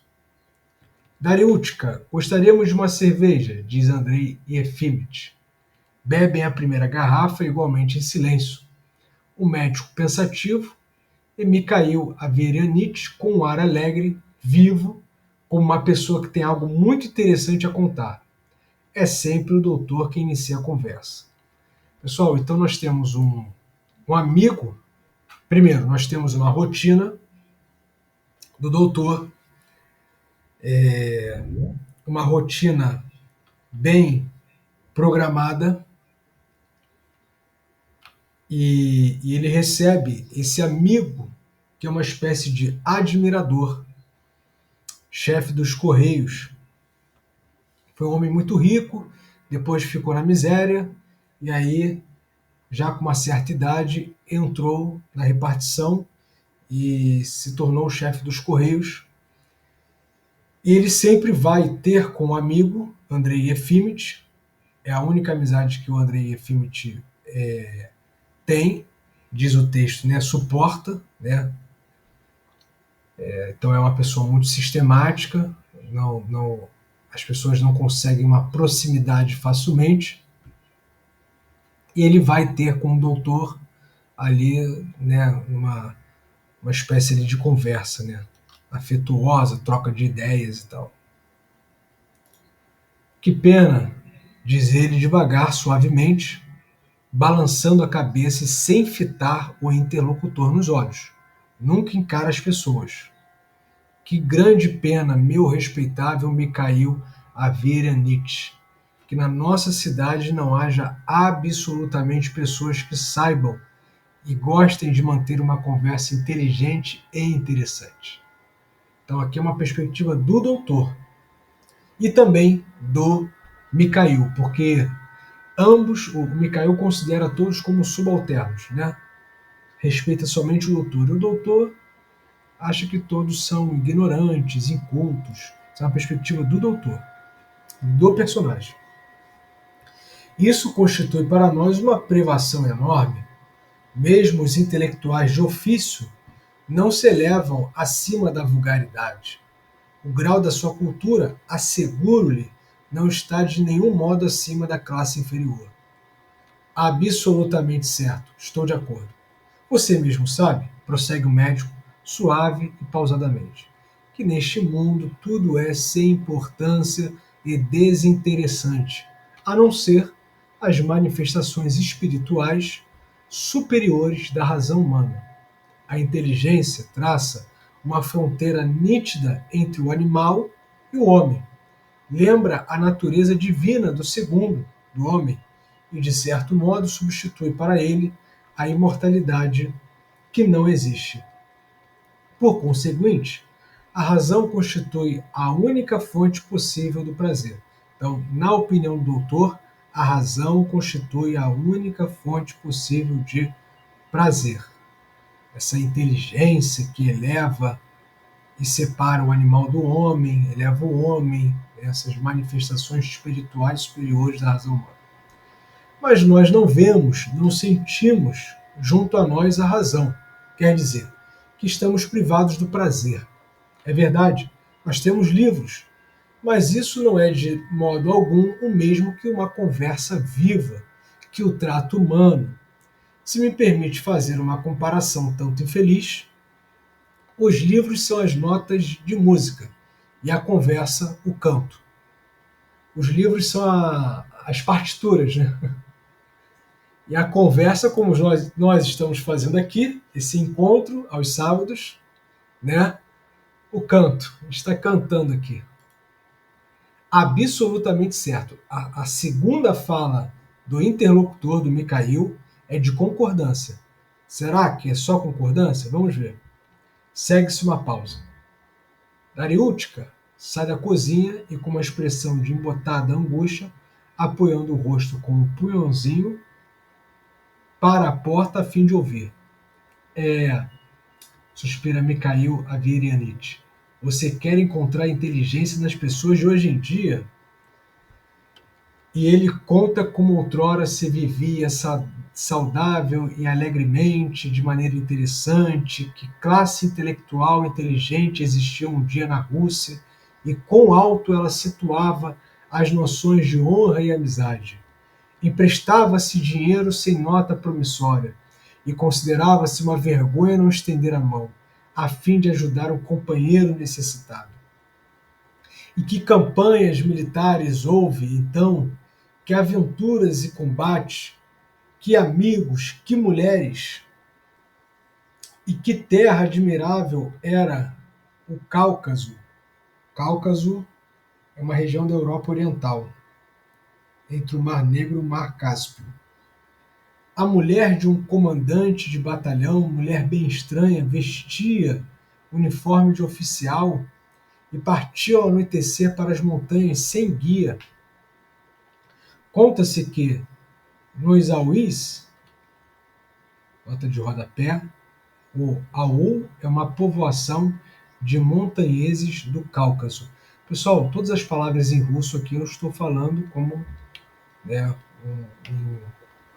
Dariutka, gostaríamos de uma cerveja, diz Andrei Efimych. Bebem a primeira garrafa igualmente em silêncio. O médico pensativo e Mikhail Averyanitch com um ar alegre, vivo, como uma pessoa que tem algo muito interessante a contar. É sempre o doutor quem inicia a conversa. Pessoal, então nós temos um amigo. Primeiro, nós temos uma rotina do doutor, uma rotina bem programada, e ele recebe esse amigo que é uma espécie de admirador, chefe dos Correios. Foi um homem muito rico, depois ficou na miséria, e aí, já com uma certa idade, entrou na repartição e se tornou o chefe dos Correios. E ele sempre vai ter como amigo Andrei Efimych, é a única amizade que o Andrei Efimych tem, diz o texto, né, suporta, né? Então é uma pessoa muito sistemática, as pessoas não conseguem uma proximidade facilmente, e ele vai ter com o doutor ali, né, uma espécie ali de conversa, né, afetuosa, troca de ideias e tal. Que pena, diz ele devagar, suavemente, balançando a cabeça e sem fitar o interlocutor nos olhos. Nunca encara as pessoas. Que grande pena, meu respeitável Mikhail Averyanitch, que na nossa cidade não haja absolutamente pessoas que saibam e gostem de manter uma conversa inteligente e interessante. Então aqui é uma perspectiva do doutor e também do Mikhail, porque ambos, o Mikhail considera todos como subalternos, né? Respeita somente o doutor. E o doutor acha que todos são ignorantes, incultos. Essa é uma perspectiva do doutor, do personagem. Isso constitui para nós uma privação enorme. Mesmo os intelectuais de ofício não se elevam acima da vulgaridade. O grau da sua cultura, asseguro-lhe, não está de nenhum modo acima da classe inferior. Absolutamente certo, estou de acordo. Você mesmo sabe, prossegue o médico, suave e pausadamente, que neste mundo tudo é sem importância e desinteressante, a não ser as manifestações espirituais superiores da razão humana. A inteligência traça uma fronteira nítida entre o animal e o homem. Lembra a natureza divina do segundo, do homem, e de certo modo substitui para ele a imortalidade que não existe. Por conseguinte, a razão constitui a única fonte possível do prazer. Então, na opinião do doutor, a razão constitui a única fonte possível de prazer. Essa inteligência que eleva e separa o animal do homem, eleva o homem, essas manifestações espirituais superiores da razão humana. Mas nós não vemos, não sentimos junto a nós a razão. Quer dizer, que estamos privados do prazer. É verdade, nós temos livros, mas isso não é de modo algum o mesmo que uma conversa viva, que o trato humano. Se me permite fazer uma comparação tanto infeliz, os livros são as notas de música e a conversa o canto. Os livros são as partituras, né? E a conversa, como nós estamos fazendo aqui, esse encontro aos sábados, né? O canto, a gente está cantando aqui. Absolutamente certo. A segunda fala do interlocutor, do Mikhail, é de concordância. Será que é só concordância? Vamos ver. Segue-se uma pausa. Nariútica sai da cozinha e, com uma expressão de embotada angústia, apoiando o rosto com um punhãozinho para a porta a fim de ouvir. Suspira Mikhail Averyanitch. Você quer encontrar inteligência nas pessoas de hoje em dia? E ele conta como outrora se vivia saudável e alegremente, de maneira interessante, que classe intelectual inteligente existia um dia na Rússia e quão alto ela situava as noções de honra e amizade. Emprestava-se dinheiro sem nota promissória e considerava-se uma vergonha não estender a mão, a fim de ajudar um companheiro necessitado. E que campanhas militares houve, então, que aventuras e combates, que amigos, que mulheres, e que terra admirável era o Cáucaso. Cáucaso é uma região da Europa Oriental, entre o Mar Negro e o Mar Cáspio. A mulher de um comandante de batalhão, mulher bem estranha, vestia uniforme de oficial e partia ao anoitecer para as montanhas sem guia. Conta-se que nos Auís, nota de rodapé, o Aul é uma povoação de montanheses do Cáucaso. Pessoal, todas as palavras em russo aqui eu estou falando como, né, um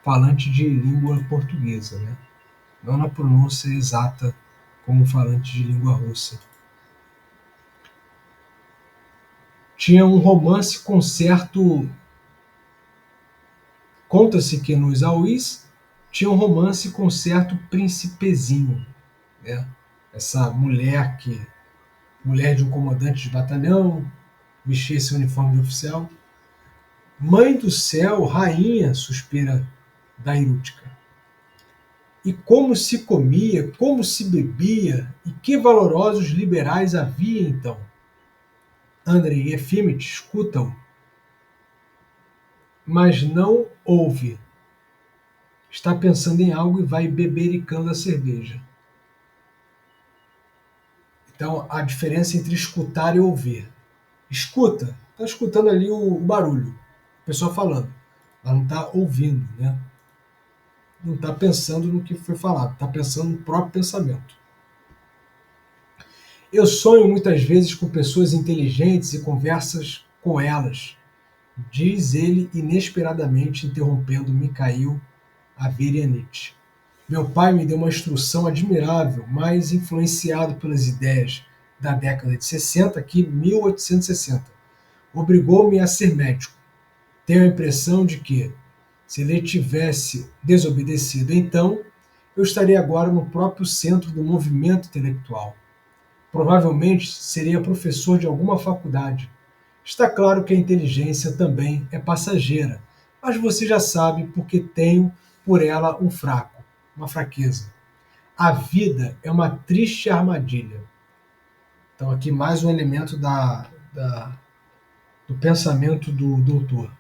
falante de língua portuguesa, né? Não na pronúncia exata como falante de língua russa. Tinha um romance com certo... Conta-se que nos Auís tinha um romance com certo príncipezinho, né? Essa mulher mulher de um comandante de batalhão, vestia esse uniforme de oficial. Mãe do céu, rainha, suspira Dairútica. E como se comia, como se bebia, e que valorosos liberais havia então. Andrei Efimych escuta-o, mas não ouve. Está pensando em algo e vai bebericando a cerveja. Então, a diferença entre escutar e ouvir. Escuta, está escutando ali o barulho, a pessoa falando, mas não está ouvindo, né? Não está pensando no que foi falado, está pensando no próprio pensamento. Eu sonho muitas vezes com pessoas inteligentes e conversas com elas, diz ele inesperadamente, interrompendo Mikhail Averyanitch. Meu pai me deu uma instrução admirável, mas influenciado pelas ideias da década de 60, aqui 1860. Obrigou-me a ser médico. Tenho a impressão de que, se ele tivesse desobedecido então, eu estaria agora no próprio centro do movimento intelectual. Provavelmente seria professor de alguma faculdade. Está claro que a inteligência também é passageira, mas você já sabe porque tenho por ela um fraco, uma fraqueza. A vida é uma triste armadilha. Então aqui mais um elemento do pensamento do doutor.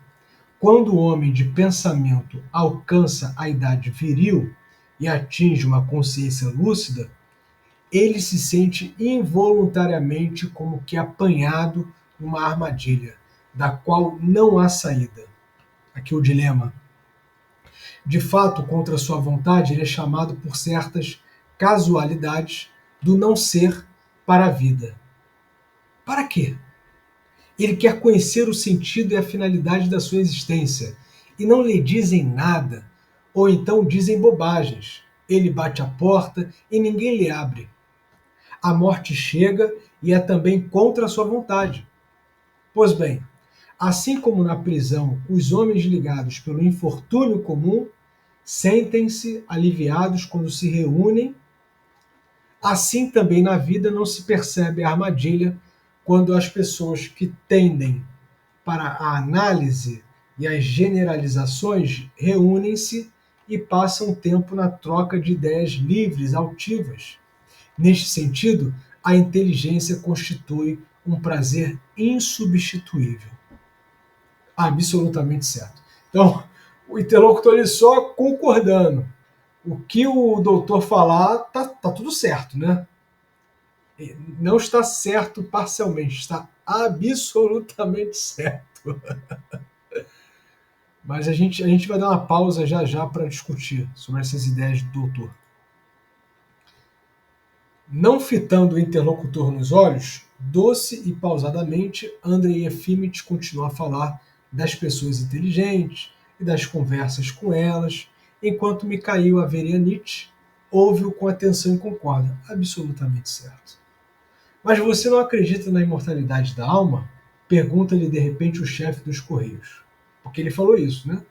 Quando o homem de pensamento alcança a idade viril e atinge uma consciência lúcida, ele se sente involuntariamente como que apanhado numa armadilha, da qual não há saída. Aqui o dilema. De fato, contra sua vontade, ele é chamado por certas casualidades do não ser para a vida. Para quê? Ele quer conhecer o sentido e a finalidade da sua existência, e não lhe dizem nada, ou então dizem bobagens. Ele bate a porta e ninguém lhe abre. A morte chega e é também contra a sua vontade. Pois bem, assim como na prisão os homens ligados pelo infortúnio comum sentem-se aliviados quando se reúnem, assim também na vida não se percebe a armadilha quando as pessoas que tendem para a análise e as generalizações reúnem-se e passam tempo na troca de ideias livres, altivas. Neste sentido, a inteligência constitui um prazer insubstituível. Absolutamente certo. Então, o interlocutor ele só concordando. O que o doutor falar tá tudo certo, né? Não está certo parcialmente, está absolutamente certo. Mas a gente vai dar uma pausa já já para discutir sobre essas ideias do doutor. Não fitando o interlocutor nos olhos, doce e pausadamente, Andrei Efimit continua a falar das pessoas inteligentes e das conversas com elas, enquanto Mikhail Averyanitch ouve-o com atenção e concorda. Absolutamente certo. Mas você não acredita na imortalidade da alma? Pergunta-lhe de repente o chefe dos Correios. Porque ele falou isso, né?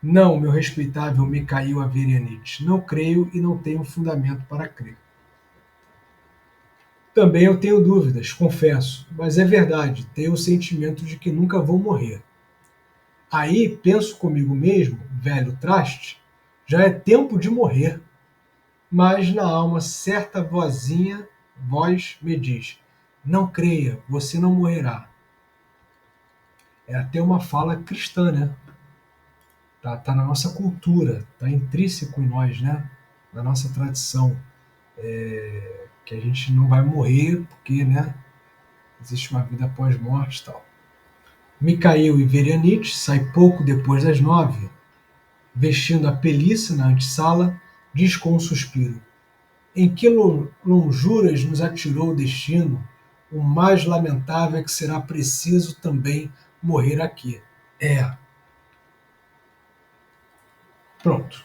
Não, meu respeitável Mikhail Averyanitch, não creio e não tenho fundamento para crer. Também eu tenho dúvidas, confesso, mas é verdade, tenho o sentimento de que nunca vou morrer. Aí penso comigo mesmo, velho traste, já é tempo de morrer. Mas na alma certa voz me diz, não creia, você não morrerá. É até uma fala cristã, né? Tá na nossa cultura, tá intrínseco em nós, né? Na nossa tradição. Que a gente não vai morrer porque, né? Existe uma vida após morte e tal. Mikhail Averyanitch sai pouco depois das 9, vestindo a peliça na antessala, diz com um suspiro: em que lonjuras nos atirou o destino, o mais lamentável é que será preciso também morrer aqui. Pronto.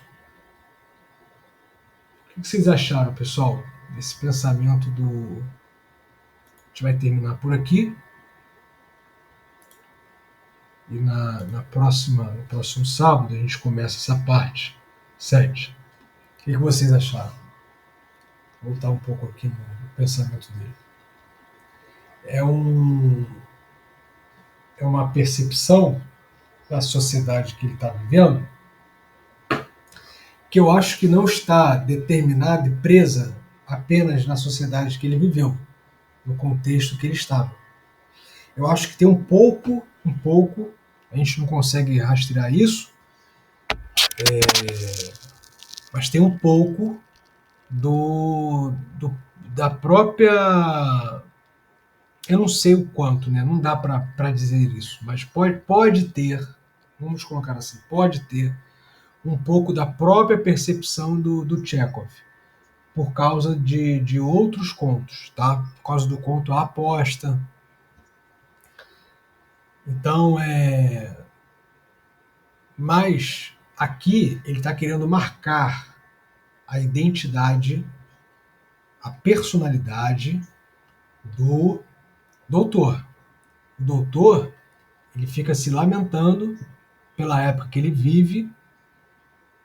O que vocês acharam, pessoal, desse pensamento do... A gente vai terminar por aqui. E no próximo sábado a gente começa essa parte 7. O que vocês acharam? Vou voltar um pouco aqui no pensamento dele. É uma percepção da sociedade que ele está vivendo que eu acho que não está determinada e presa apenas na sociedade que ele viveu, no contexto que ele estava. Eu acho que tem um pouco, a gente não consegue rastrear isso, mas tem um pouco da própria... Eu não sei o quanto, né? Não dá para dizer isso, mas pode ter, vamos colocar assim, pode ter um pouco da própria percepção do Chekhov, por causa de outros contos, tá? Por causa do conto A Aposta. Então, mas aqui ele está querendo marcar a identidade, a personalidade do doutor. O doutor, ele fica se lamentando pela época que ele vive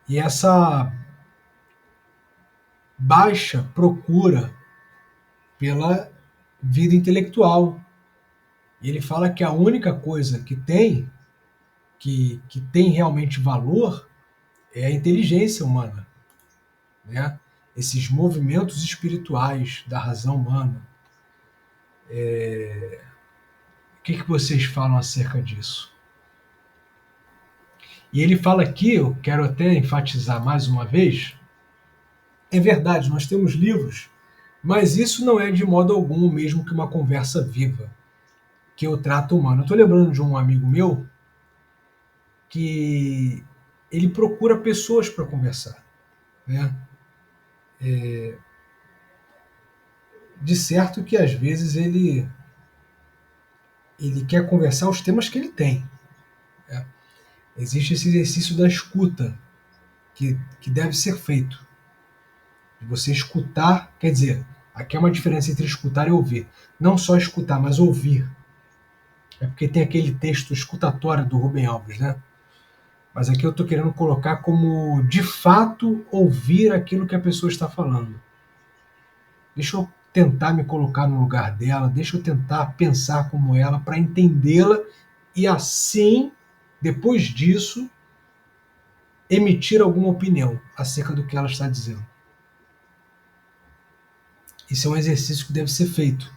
e essa baixa procura pela vida intelectual. E ele fala que a única coisa que tem realmente valor é a inteligência humana, né? Esses movimentos espirituais da razão humana. O que vocês falam acerca disso? E ele fala aqui, eu quero até enfatizar mais uma vez, é verdade, nós temos livros, mas isso não é de modo algum o mesmo que uma conversa viva, que o trato humano. Eu estou lembrando de um amigo meu que ele procura pessoas para conversar, né? De certo que às vezes ele quer conversar os temas que ele tem, né? Existe esse exercício da escuta que deve ser feito. De você escutar, quer dizer, aqui é uma diferença entre escutar e ouvir. Não só escutar, mas ouvir. É porque tem aquele texto escutatório do Rubem Alves, né? Mas aqui eu estou querendo colocar como, de fato, ouvir aquilo que a pessoa está falando. Deixa eu tentar me colocar no lugar dela, deixa eu tentar pensar como ela para entendê-la e assim, depois disso, emitir alguma opinião acerca do que ela está dizendo. Isso é um exercício que deve ser feito.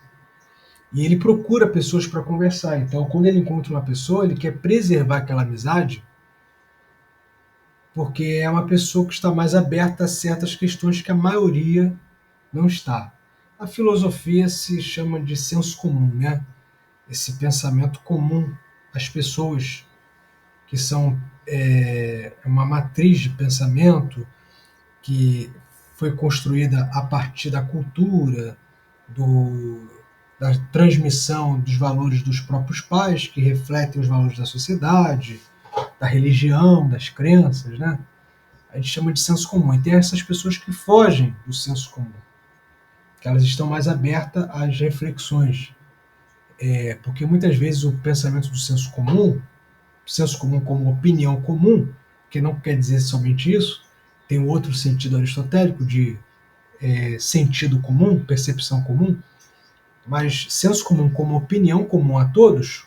E ele procura pessoas para conversar. Então, quando ele encontra uma pessoa, ele quer preservar aquela amizade, porque é uma pessoa que está mais aberta a certas questões que a maioria não está. A filosofia se chama de senso comum, né? Esse pensamento comum às pessoas, que são uma matriz de pensamento que foi construída a partir da cultura, da transmissão dos valores dos próprios pais, que refletem os valores da sociedade, da religião, das crenças, né? A gente chama de senso comum. E tem essas pessoas que fogem do senso comum, que elas estão mais abertas às reflexões. Porque muitas vezes o pensamento do senso comum como opinião comum, que não quer dizer somente isso, tem um outro sentido aristotélico de sentido comum, percepção comum, mas senso comum como opinião comum a todos,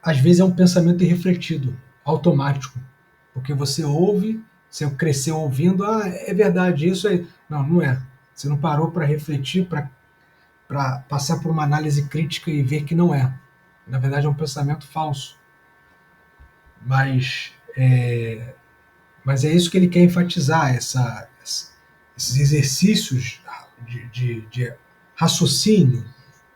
às vezes é um pensamento irrefletido, automático, porque você ouve, você cresceu ouvindo, é verdade, isso aí. Não, não é. Você não parou para refletir, para passar por uma análise crítica e ver que não é. Na verdade é um pensamento falso. Mas é isso que ele quer enfatizar, esses exercícios de raciocínio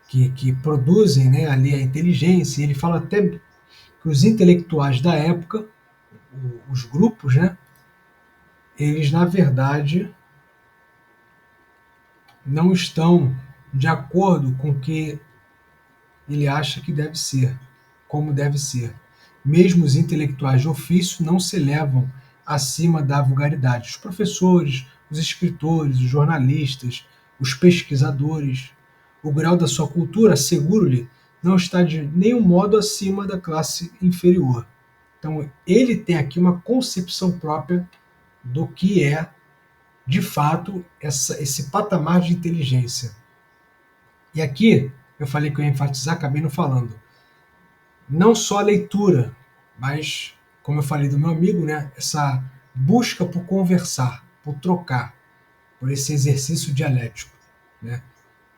que produzem, né, ali a inteligência. Ele fala até que os intelectuais da época, os grupos, né, eles na verdade não estão de acordo com o que ele acha que deve ser, como deve ser. Mesmo os intelectuais de ofício não se elevam acima da vulgaridade. Os professores, os escritores, os jornalistas, os pesquisadores, o grau da sua cultura, asseguro-lhe, não está de nenhum modo acima da classe inferior. Então, ele tem aqui uma concepção própria do que é, de fato, esse patamar de inteligência. E aqui, eu falei que eu ia enfatizar, acabei não falando. Não só a leitura, mas, como eu falei do meu amigo, né, essa busca por conversar, por trocar, por esse exercício dialético, né?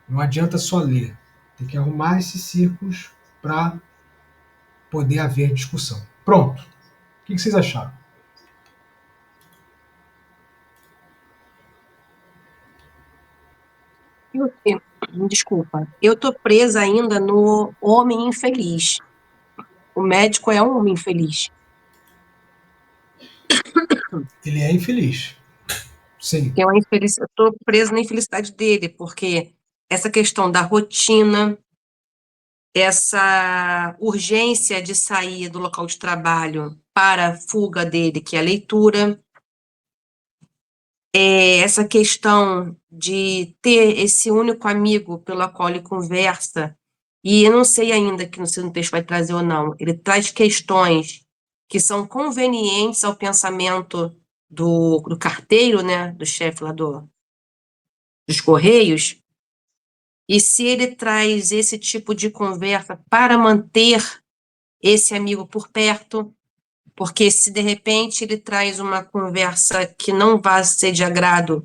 Não adianta só ler, tem que arrumar esses círculos para poder haver discussão. Pronto. O que vocês acharam? Desculpa, eu tô presa ainda no homem infeliz. O médico é um homem infeliz. Ele é infeliz. Sim. Eu tô presa na infelicidade dele, porque essa questão da rotina, essa urgência de sair do local de trabalho para a fuga dele, que é a leitura, essa questão de ter esse único amigo pelo qual ele conversa, e eu não sei ainda que no texto vai trazer ou não, ele traz questões que são convenientes ao pensamento do carteiro, né, do chefe lá dos Correios, e se ele traz esse tipo de conversa para manter esse amigo por perto, porque se de repente ele traz uma conversa que não vai ser de agrado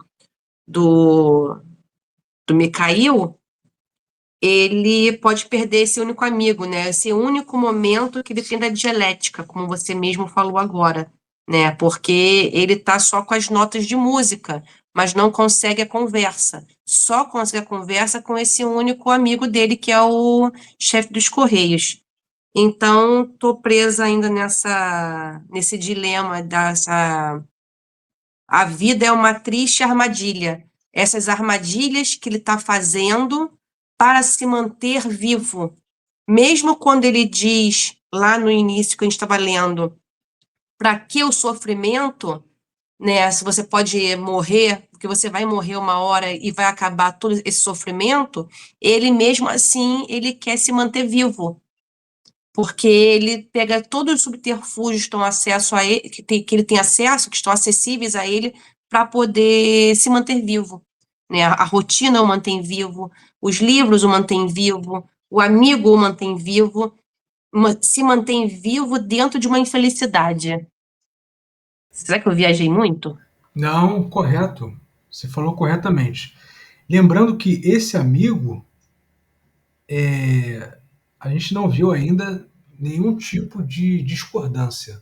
do Mikhail, ele pode perder esse único amigo, né? Esse único momento que ele tem da dialética, como você mesmo falou agora, né? Porque ele tá só com as notas de música, mas não consegue a conversa. Só consegue a conversa com esse único amigo dele, que é o chefe dos Correios. Então, tô presa ainda nesse dilema a vida é uma triste armadilha. Essas armadilhas que ele está fazendo para se manter vivo. Mesmo quando ele diz, lá no início que a gente estava lendo, para que o sofrimento, né? Se você pode morrer, porque você vai morrer uma hora e vai acabar todo esse sofrimento, ele mesmo assim, ele quer se manter vivo. Porque ele pega todos os subterfúgios que estão acesso a ele, que ele tem acesso, que estão acessíveis a ele, para poder se manter vivo, né? A rotina o mantém vivo, os livros o mantêm vivo, o amigo o mantém vivo, se mantém vivo dentro de uma infelicidade. Será que eu viajei muito? Não, correto. Você falou corretamente. Lembrando que esse amigo, a gente não viu ainda nenhum tipo de discordância.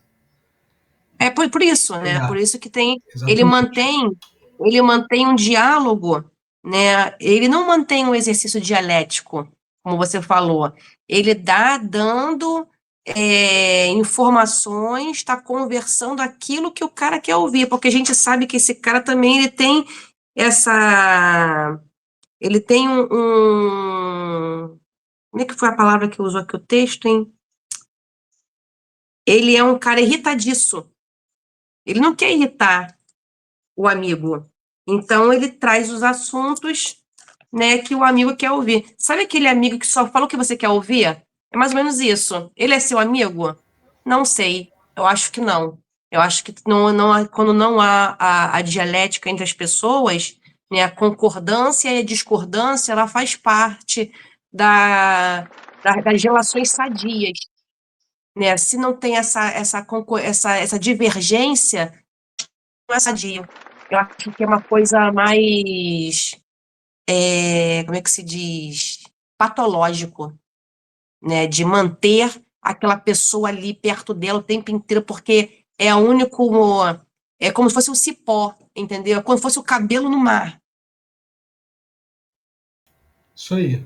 É por isso, né? Por É, isso que tem, ele exatamente. mantém, ele mantém um diálogo, né? Ele não mantém um exercício dialético, como você falou. Ele dando informações, está conversando aquilo que o cara quer ouvir, porque a gente sabe que esse cara também essa, ele tem como é que foi a palavra que usou aqui o texto, hein? Ele é um cara irritadiço. Ele não quer irritar o amigo. Então ele traz os assuntos, né, que o amigo quer ouvir. Sabe aquele amigo que só fala o que você quer ouvir? É mais ou menos isso. Ele é seu amigo? Não sei. Eu acho que não. Eu acho que quando não há a dialética entre as pessoas, né, a concordância e a discordância, ela faz parte das relações sadias, né? Se não tem essa divergência, não é sadio. Eu acho que é uma coisa mais, como é que se diz? Patológico, né? De manter aquela pessoa ali perto dela o tempo inteiro, porque é o único. É como se fosse um cipó, entendeu? É como se fosse o cabelo no mar. Isso aí.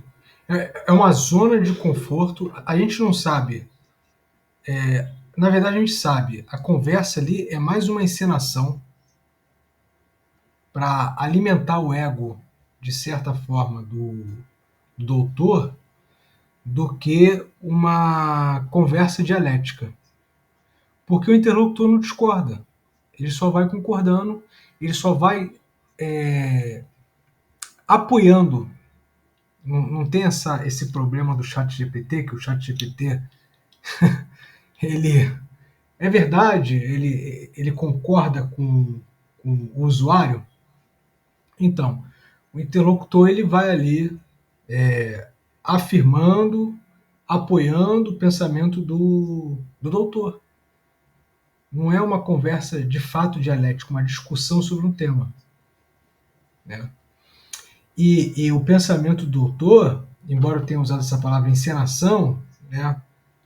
É uma zona de conforto. A gente não sabe. Na verdade, a gente sabe. A conversa ali é mais uma encenação para alimentar o ego, de certa forma, do doutor, do que uma conversa dialética. Porque o interlocutor não discorda. Ele só vai concordando, ele só vai é, apoiando. Não tem esse problema do chat GPT, que o chat GPT, ele é verdade, ele concorda com o usuário. Então, o interlocutor ele vai ali afirmando, apoiando o pensamento do doutor. Não é uma conversa de fato dialética, uma discussão sobre um tema. Né? E o pensamento do doutor, embora eu tenha usado essa palavra encenação, né,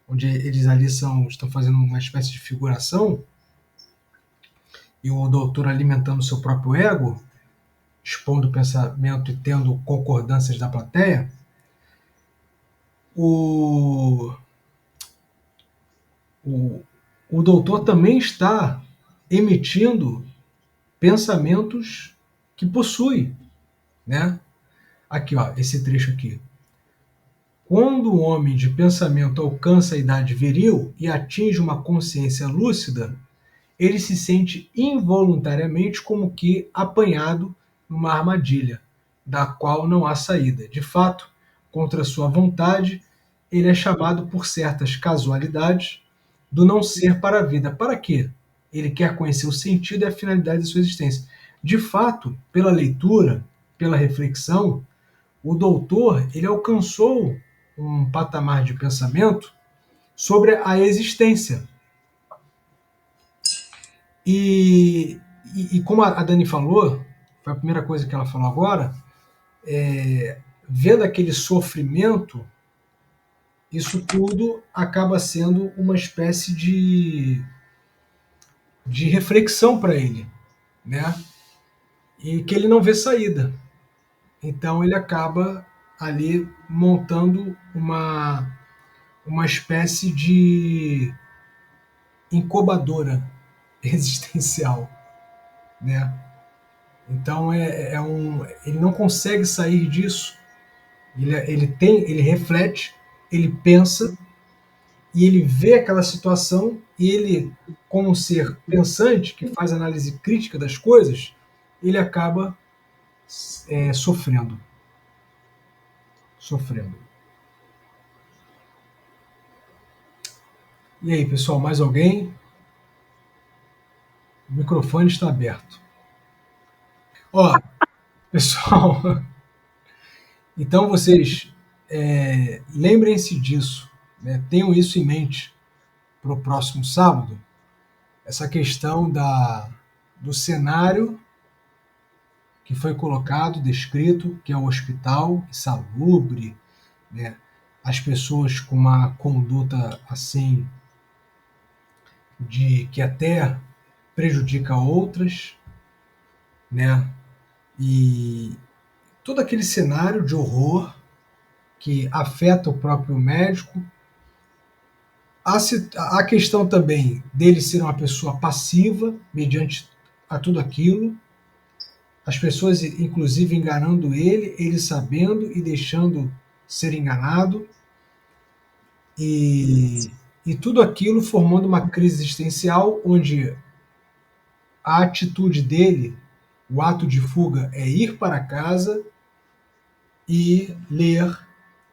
onde eles ali estão fazendo uma espécie de figuração, e o doutor alimentando o seu próprio ego, expondo o pensamento e tendo concordâncias da plateia, o, o, o doutor também está emitindo pensamentos que possui, né? Aqui, ó, esse trecho aqui. Quando o homem de pensamento alcança a idade viril e atinge uma consciência lúcida, ele se sente involuntariamente como que apanhado numa armadilha, da qual não há saída. De fato, contra sua vontade, ele é chamado por certas casualidades do não ser para a vida. Para quê? Ele quer conhecer o sentido e a finalidade de sua existência. De fato, pela leitura, pela reflexão, o doutor ele alcançou um patamar de pensamento sobre a existência. E como a Dani falou, foi a primeira coisa que ela falou agora, vendo aquele sofrimento, isso tudo acaba sendo uma espécie de reflexão para ele, né? E que ele não vê saída. Então ele acaba ali montando uma espécie de incubadora existencial, né? Então ele não consegue sair disso. Ele reflete, ele pensa e ele vê aquela situação e ele, como um ser pensante que faz análise crítica das coisas, ele acaba sofrendo, sofrendo. E aí, pessoal, mais alguém? O microfone está aberto. Ó, pessoal, então vocês lembrem-se disso, né? Tenham isso em mente para o próximo sábado, essa questão do cenário que foi colocado, descrito, que é o hospital insalubre, né? As pessoas com uma conduta assim de que até prejudica outras, né? E todo aquele cenário de horror que afeta o próprio médico. A questão também dele ser uma pessoa passiva mediante a tudo aquilo, as pessoas inclusive enganando ele sabendo e deixando ser enganado, e, e tudo aquilo formando uma crise existencial onde a atitude dele, o ato de fuga, é ir para casa e ler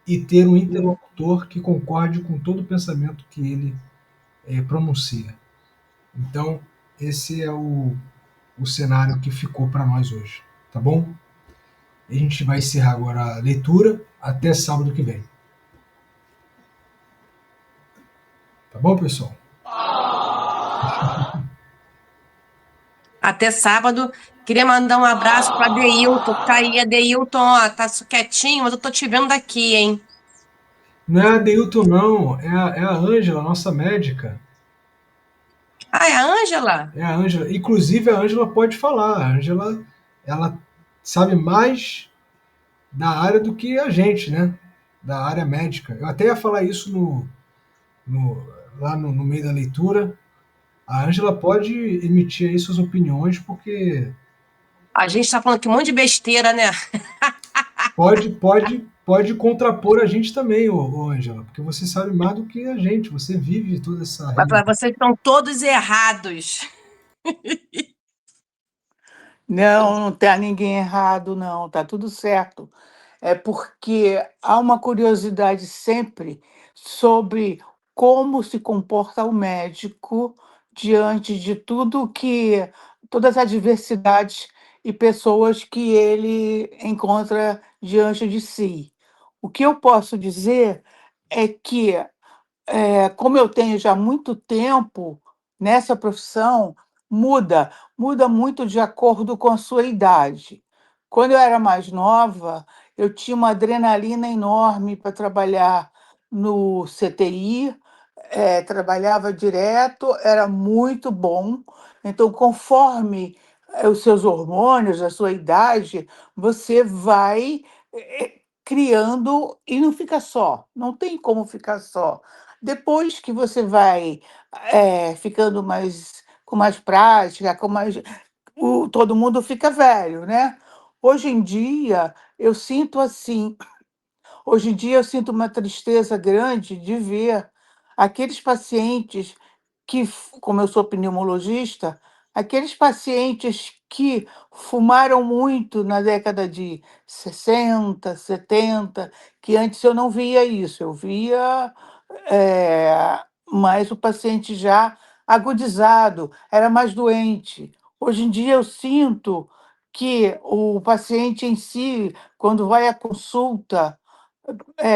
e ter um interlocutor que concorde com todo o pensamento que ele pronuncia. Então, esse é o cenário que ficou para nós hoje, tá bom? A gente vai encerrar agora a leitura até sábado que vem. Tá bom, pessoal? Até sábado. Queria mandar um abraço para Deilton, que tá aí. Adeilton, ó, tá quietinho, mas eu tô te vendo daqui, hein? Não é a Deilton, não. É a Ângela, nossa médica. Ah, é a Ângela? É a Ângela. Inclusive, a Ângela pode falar. A Ângela, ela sabe mais da área do que a gente, né? Da área médica. Eu até ia falar isso lá no meio da leitura. A Ângela pode emitir aí suas opiniões, porque A gente tá falando aqui um monte de besteira, né? pode contrapor a gente também, ô Ângela, porque você sabe mais do que a gente, você vive toda essa Vai falar, realidade. vocês estão todos errados. Não, não está ninguém errado, não, está tudo certo. É porque há uma curiosidade sempre sobre como se comporta o médico diante de todas as adversidades e pessoas que ele encontra diante de si. O que eu posso dizer é que como eu tenho já muito tempo nessa profissão, muda muito de acordo com a sua idade. Quando eu era mais nova, eu tinha uma adrenalina enorme para trabalhar no CTI, trabalhava direto, era muito bom. Então, conforme os seus hormônios, a sua idade, você vai criando e não fica só, não tem como ficar só. Depois que você vai ficando com mais prática, todo mundo fica velho, né? Hoje em dia, eu sinto assim, Hoje em dia eu sinto uma tristeza grande de ver aqueles pacientes como eu sou pneumologista, aqueles pacientes que fumaram muito na década de 60, 70, que antes eu não via isso, eu via mais o paciente já agudizado, era mais doente. Hoje em dia eu sinto que o paciente em si, quando vai à consulta,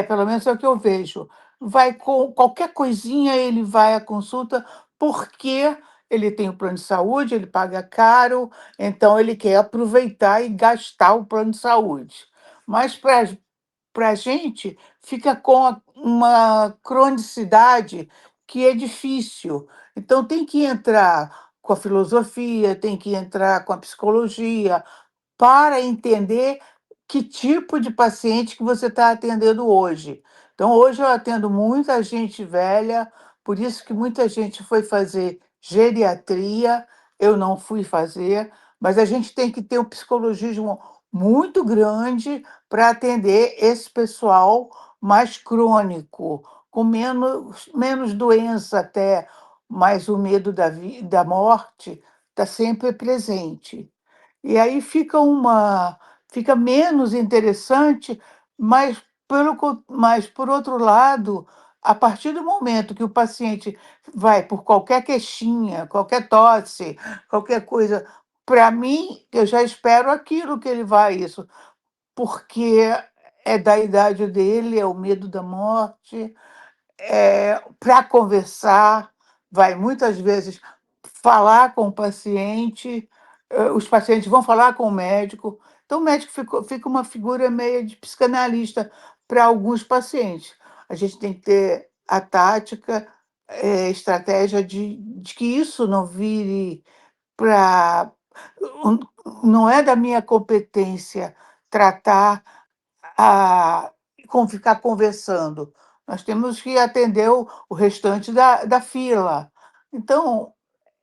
pelo menos é o que eu vejo. Vai com qualquer coisinha, ele vai à consulta, porque ele tem o plano de saúde, ele paga caro, então ele quer aproveitar e gastar o plano de saúde. Mas para a gente, fica com uma cronicidade que é difícil. Então tem que entrar com a filosofia, tem que entrar com a psicologia, para entender que tipo de paciente que você está atendendo hoje. Então, hoje eu atendo muita gente velha, por isso que muita gente foi fazer geriatria, eu não fui fazer, mas a gente tem que ter um psicologismo muito grande para atender esse pessoal mais crônico, com menos doença até, mas o medo da morte está sempre presente. E aí fica menos interessante, mas por outro lado, a partir do momento que o paciente vai por qualquer queixinha, qualquer tosse, qualquer coisa, para mim, eu já espero aquilo que ele vai isso, porque é da idade dele, é o medo da morte, para conversar, vai muitas vezes falar com o paciente, os pacientes vão falar com o médico, então o médico fica uma figura meio de psicanalista para alguns pacientes. A gente tem que ter a tática, estratégia de que isso não vire para. Não é da minha competência tratar a ficar conversando. Nós temos que atender o restante da fila. Então,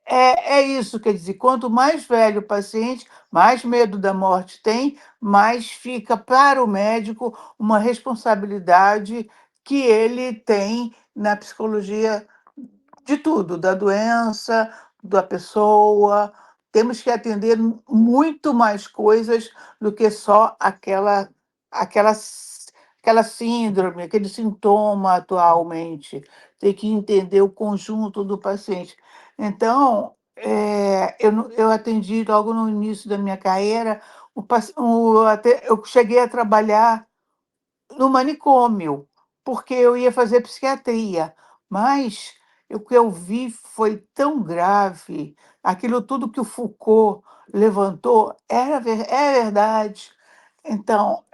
é isso, quer dizer, quanto mais velho o paciente, mais medo da morte tem, mais fica para o médico uma responsabilidade que ele tem na psicologia de tudo, da doença, da pessoa. Temos que atender muito mais coisas do que só aquela aquela síndrome, aquele sintoma atualmente. Tem que entender o conjunto do paciente. Então, eu atendi logo no início da minha carreira, eu cheguei a trabalhar no manicômio, porque eu ia fazer psiquiatria, mas o que eu vi foi tão grave, aquilo tudo que o Foucault levantou é verdade. Então,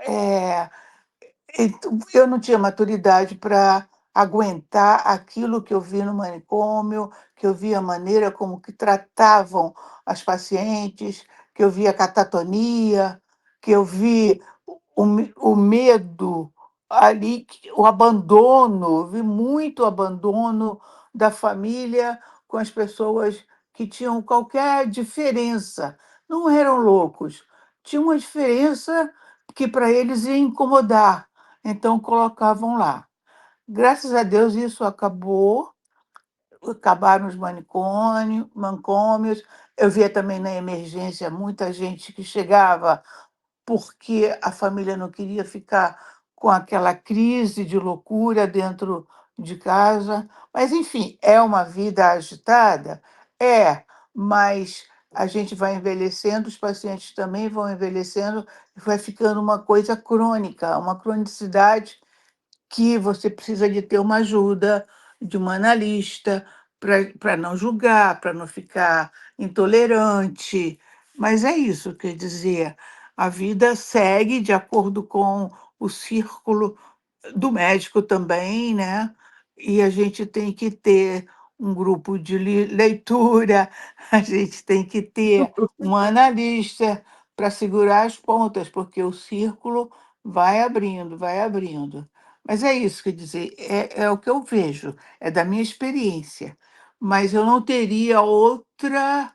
eu não tinha maturidade para aguentar aquilo que eu vi no manicômio, que eu vi a maneira como que tratavam as pacientes, que eu vi a catatonia, que eu vi o medo ali, o abandono, eu vi muito abandono da família com as pessoas que tinham qualquer diferença. Não eram loucos, tinha uma diferença que para eles ia incomodar, então colocavam lá. Graças a Deus isso acabou, acabaram os manicômios. Eu via também na emergência muita gente que chegava porque a família não queria ficar com aquela crise de loucura dentro de casa. Mas, enfim, é uma vida agitada? É, mas a gente vai envelhecendo, os pacientes também vão envelhecendo, e vai ficando uma coisa crônica, uma cronicidade que você precisa de ter uma ajuda de uma analista para não julgar, para não ficar intolerante. Mas é isso, quer dizer, a vida segue de acordo com o círculo do médico também, né? E a gente tem que ter um grupo de leitura, a gente tem que ter um analista para segurar as pontas, porque o círculo vai abrindo, vai abrindo. Mas é isso, quer dizer, é o que eu vejo, é da minha experiência. Mas eu não teria outra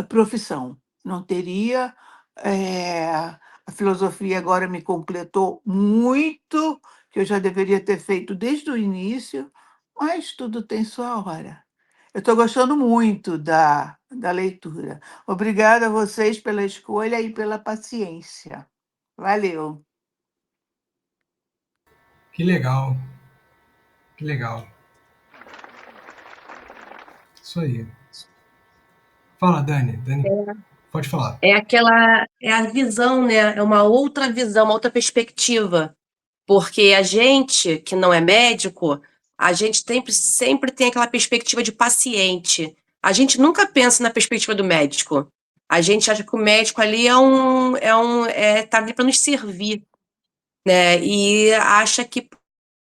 profissão, não teria. A filosofia agora me completou muito, que eu já deveria ter feito desde o início, mas tudo tem sua hora. Eu estou gostando muito da leitura. Obrigada a vocês pela escolha e pela paciência. Valeu. Que legal, que legal. Isso aí. Fala, Dani. Dani, pode falar. É a visão, né? É uma outra visão, uma outra perspectiva. Porque a gente, que não é médico, a gente sempre tem aquela perspectiva de paciente. A gente nunca pensa na perspectiva do médico. A gente acha que o médico ali tá ali para nos servir, né? E acha que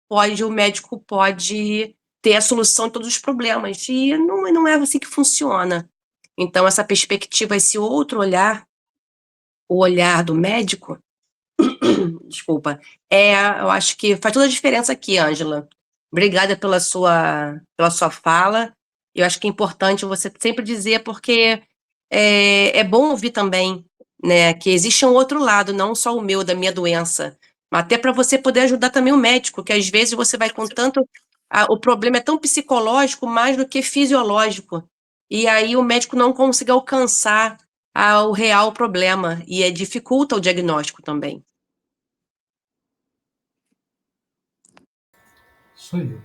o médico pode ter a solução de todos os problemas. E não é assim que funciona. Então, essa perspectiva, esse outro olhar, o olhar do médico, desculpa, eu acho que faz toda a diferença aqui, Ângela. Obrigada pela sua fala. Eu acho que é importante você sempre dizer, porque é bom ouvir também, né, que existe um outro lado, não só o meu, da minha doença, mas até para você poder ajudar também o médico, que às vezes você vai com tanto. O problema é tão psicológico mais do que fisiológico. E aí o médico não consegue alcançar o real problema, e dificulta o diagnóstico também. Isso aí.